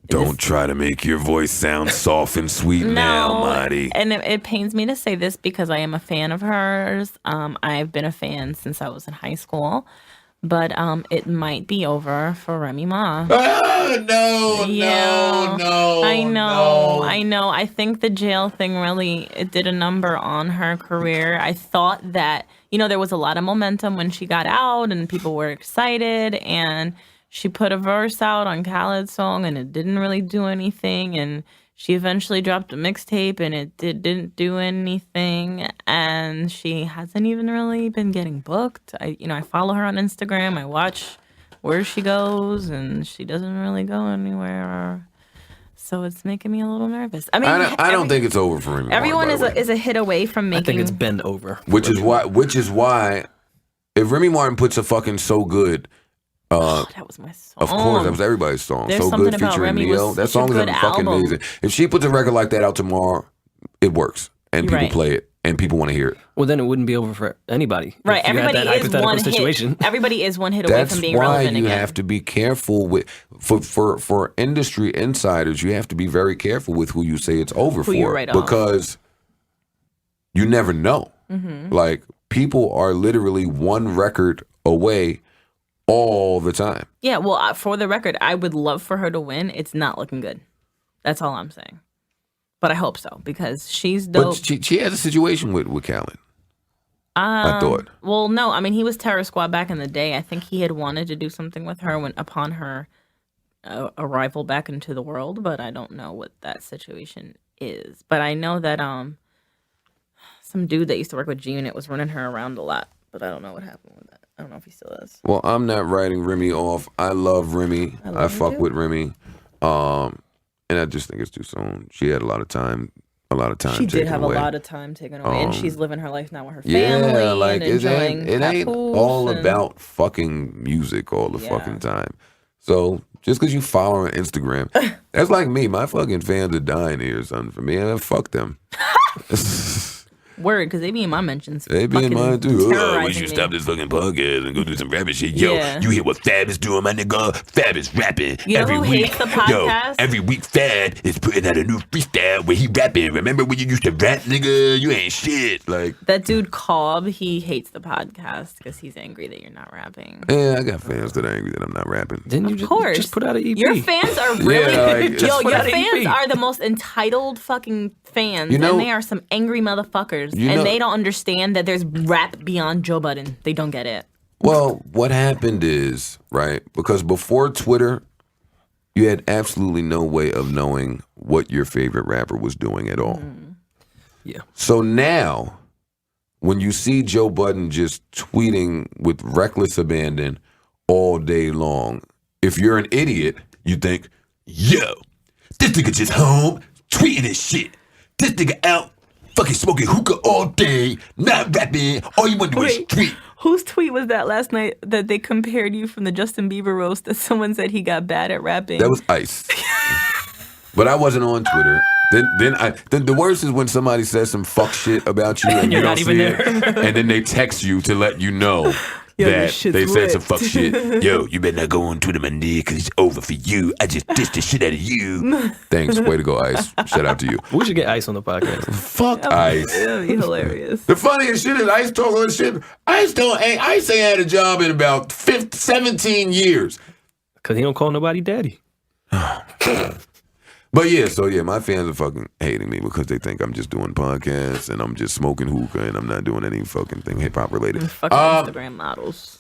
Don't try to make your voice sound soft and sweet now, Marty. And it pains me to say this because I am a fan of hers. I've been a fan since I was in high school. But it might be over for Remy Ma. No. I know. I think the jail thing it did a number on her career. I thought that, there was a lot of momentum when she got out and people were excited, and she put a verse out on Khaled's song and it didn't really do anything, and she eventually dropped a mixtape and it didn't do anything, and she hasn't even really been getting booked. I follow her on Instagram. I watch where she goes, and she doesn't really go anywhere. So it's making me a little nervous. I mean, I don't think it's over for Remy. everyone is a hit away from making. I think it's been over. Which is why, if Remy Martin puts a fucking So Good. That was my song. Of course, that was everybody's song. There's So something Good about featuring Remy Neo. was That such a song is good fucking album. amazing. If she puts a record like that out tomorrow, it works. And people Right. play it. And people want to hear it. Well, then it wouldn't be over for anybody. Right, If you had everybody that is hypothetical one situation. hit. Everybody is one hit away That's from being why relevant you again. have to be careful with for industry insiders. You have to be very careful with who you say it's over Who for, you write off. because you never know. Mm-hmm. Like, people are literally one record away all the time. Yeah, well, for the record, I would love for her to win. It's not looking good. That's all I'm saying. But I hope so, because she's dope. But she has a situation with Khaled. I thought. Well, no, I mean, he was Terror Squad back in the day. I think he had wanted to do something with her upon her arrival back into the world, but I don't know what that situation is. But I know that some dude that used to work with G-Unit was running her around a lot, but I don't know what happened with that. I don't know if he still is. Well, I'm not writing Remy off. I love Remy. I fuck with Remy. And I just think it's too soon. She had a lot of time. She did have away. a lot of time taken away, and she's living her life now with her family Yeah, like, and enjoying it ain't papoose all and- about fucking music all the Yeah. fucking time. So just because you follow her on Instagram, that's like me. My fucking fans are dying here, son. For me, fuck them. Word, because they be in my mentions. They be in mine too. We terrorizing should me. stop this fucking podcast and go do some rapping shit. Yo, Yeah. you hear what Fab is doing, my nigga? Fab is rapping You know every who week. hates the podcast? Yo, every week Fab is putting out a new freestyle where he rapping. Remember when you used to rap, nigga? You ain't shit. Like, That dude Cobb, he hates the podcast because he's angry that you're not rapping. yeah, I got fans that are angry that I'm not rapping. Didn't you Of course. just put out an EP? Your fans are really like, just yo. put Your out an fans EP. are the most entitled fucking fans, You know- and they are some angry motherfuckers, You and know- they don't understand that there's rap beyond Joe Budden. They don't get it. Well, what happened is, right, because before Twitter, you had absolutely no way of knowing what your favorite rapper was doing at all. Yeah. So now, when you see Joe Budden just tweeting with reckless abandon all day long, if you're an idiot, you think, yo, this nigga just home tweeting his shit. This nigga out fucking smoking hookah all day, not rapping. All you want to do is tweet. Whose tweet was that last night that they compared you from the Justin Bieber roast that someone said he got bad at rapping? That was Ice. But I wasn't on Twitter. Then the worst is when somebody says some fuck shit about you and you You're don't not see even it, there. and then they text you to let you know Yo, that this shit's they said lit. some fuck shit. Yo, you better not go on Twitter, my nigga, because it's over for you. I just dissed the shit out of you. Thanks. Way to go, Ice. Shout out to you. We should get Ice on the podcast. Fuck Ice. That'd be hilarious. The funniest shit is Ice talk all this shit. Ice ain't had a job in about 17 years. Because he don't call nobody daddy. But yeah, my fans are fucking hating me because they think I'm just doing podcasts and I'm just smoking hookah and I'm not doing any fucking thing hip hop related. Fucking Instagram models.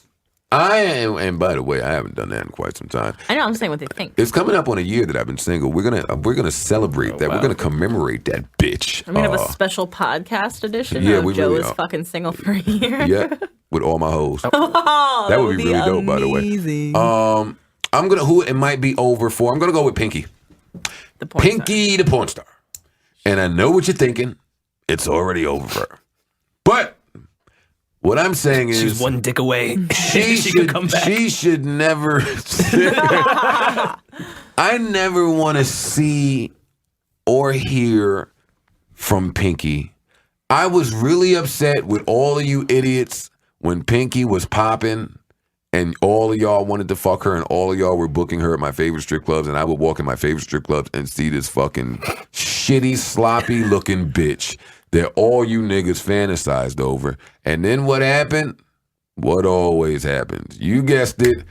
I am, and by the way, I haven't done that in quite some time. I know. I'm saying what they think. It's coming up on a year that I've been single. We're gonna celebrate that. wow. We're gonna commemorate that bitch. I'm gonna have a special podcast edition. yeah, of we Joe really is are. fucking single for a year. Yeah, with all my hoes. Oh, That would be really dope, by the way. amazing. I'm gonna who it might be over for. I'm gonna go with Pinky. The porn star. Pinky the porn star. And I know what you're thinking. It's already over for her. But what I'm saying is She's one dick away. she she should could come back. She should never I never want to see or hear from Pinky. I was really upset with all of you idiots when Pinky was popping and all of y'all wanted to fuck her and all of y'all were booking her at my favorite strip clubs and I would walk in my favorite strip clubs and see this fucking shitty, sloppy looking bitch that all you niggas fantasized over. And then what happened? What always happens? You guessed it.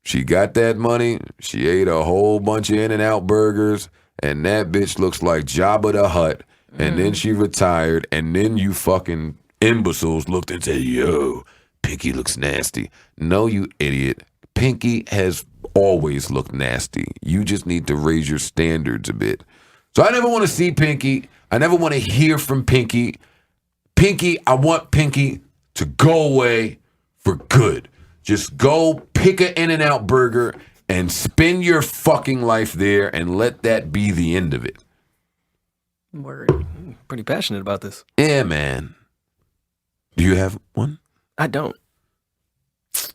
She got that money. She ate a whole bunch of In-N-Out burgers and that bitch looks like Jabba the Hutt. And then she retired and then you fucking imbeciles looked and said, yo, Pinky looks nasty. No, you idiot. Pinky has always looked nasty. You just need to raise your standards a bit. So I never want to see Pinky. I never want to hear from Pinky. Pinky, I want Pinky to go away for good. Just go pick an In-N-Out burger and spend your fucking life there and let that be the end of it. Word. Pretty passionate about this. Yeah, man. Do you have one? I don't.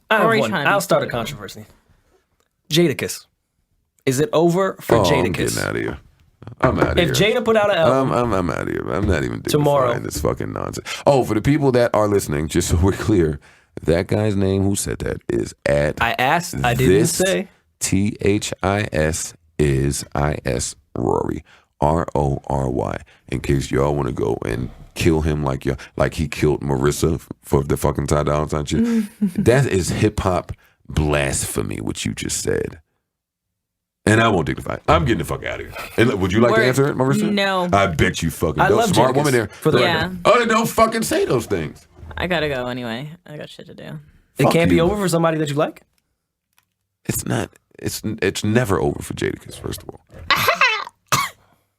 I have Rory one. trying to I'll be start a political. controversy. Jadakiss. Is it over for I'm Jadakiss? getting out of here. I'm out of If here. Jada put out an album, I'm out of here. I'm not even Tomorrow. dignifying this fucking nonsense. Oh, for the people that are listening, just so we're clear, that guy's name who said that is at I asked, I didn't this say. THIS is IS Rory. RORY. In case y'all want to go and kill him like he killed Marissa for the fucking $10 shit. That is hip hop blasphemy, what you just said. And I won't dignify it. I'm getting the fuck out of here. And would you like to Word. answer it, Marissa? No. I bet you fucking I don't. love Smart Jadakiss, woman there. for the Yeah. record. Oh, they don't fucking say those things. I gotta go anyway. I got shit to do. It Fuck can't be you. over for somebody that you like? It's not. It's never over for Jadakiss, first of all.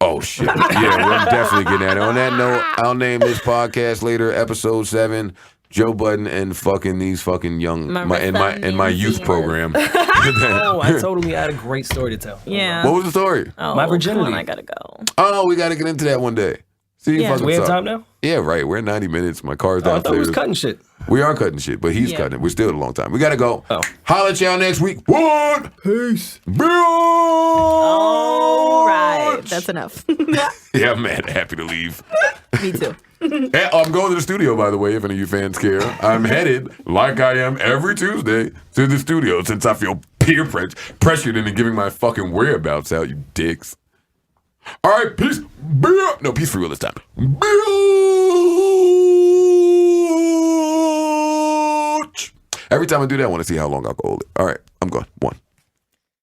Oh, shit. Yeah, we're definitely getting at it. On that note, I'll name this podcast later, episode 7, Joe Budden and fucking these fucking young, in my youth Mendez. program. Oh, I totally had a great story to tell. Yeah. What was the story? Oh, My virginity. come on, I gotta go. Oh, we got to get into that one day. See, Yeah. fucking We have suck. time now? Yeah, right. We're at 90 minutes. My car's Oh, I thought we downstairs. was cutting shit. We are cutting shit, but he's Yeah. cutting it. We're still at a long time. We got to go. Oh. Holla at y'all next week. One. Peace. All right. That's enough. Yeah, I'm mad. Happy to leave. Me too. Hey, I'm going to the studio, by the way, if any of you fans care. I'm headed, like I am every Tuesday, to the studio since I feel peer pressured into giving my fucking whereabouts out, you dicks. All right, peace. No, peace for real this time. Every time I do that, I want to see how long I'll go hold it. All right, I'm going. 1.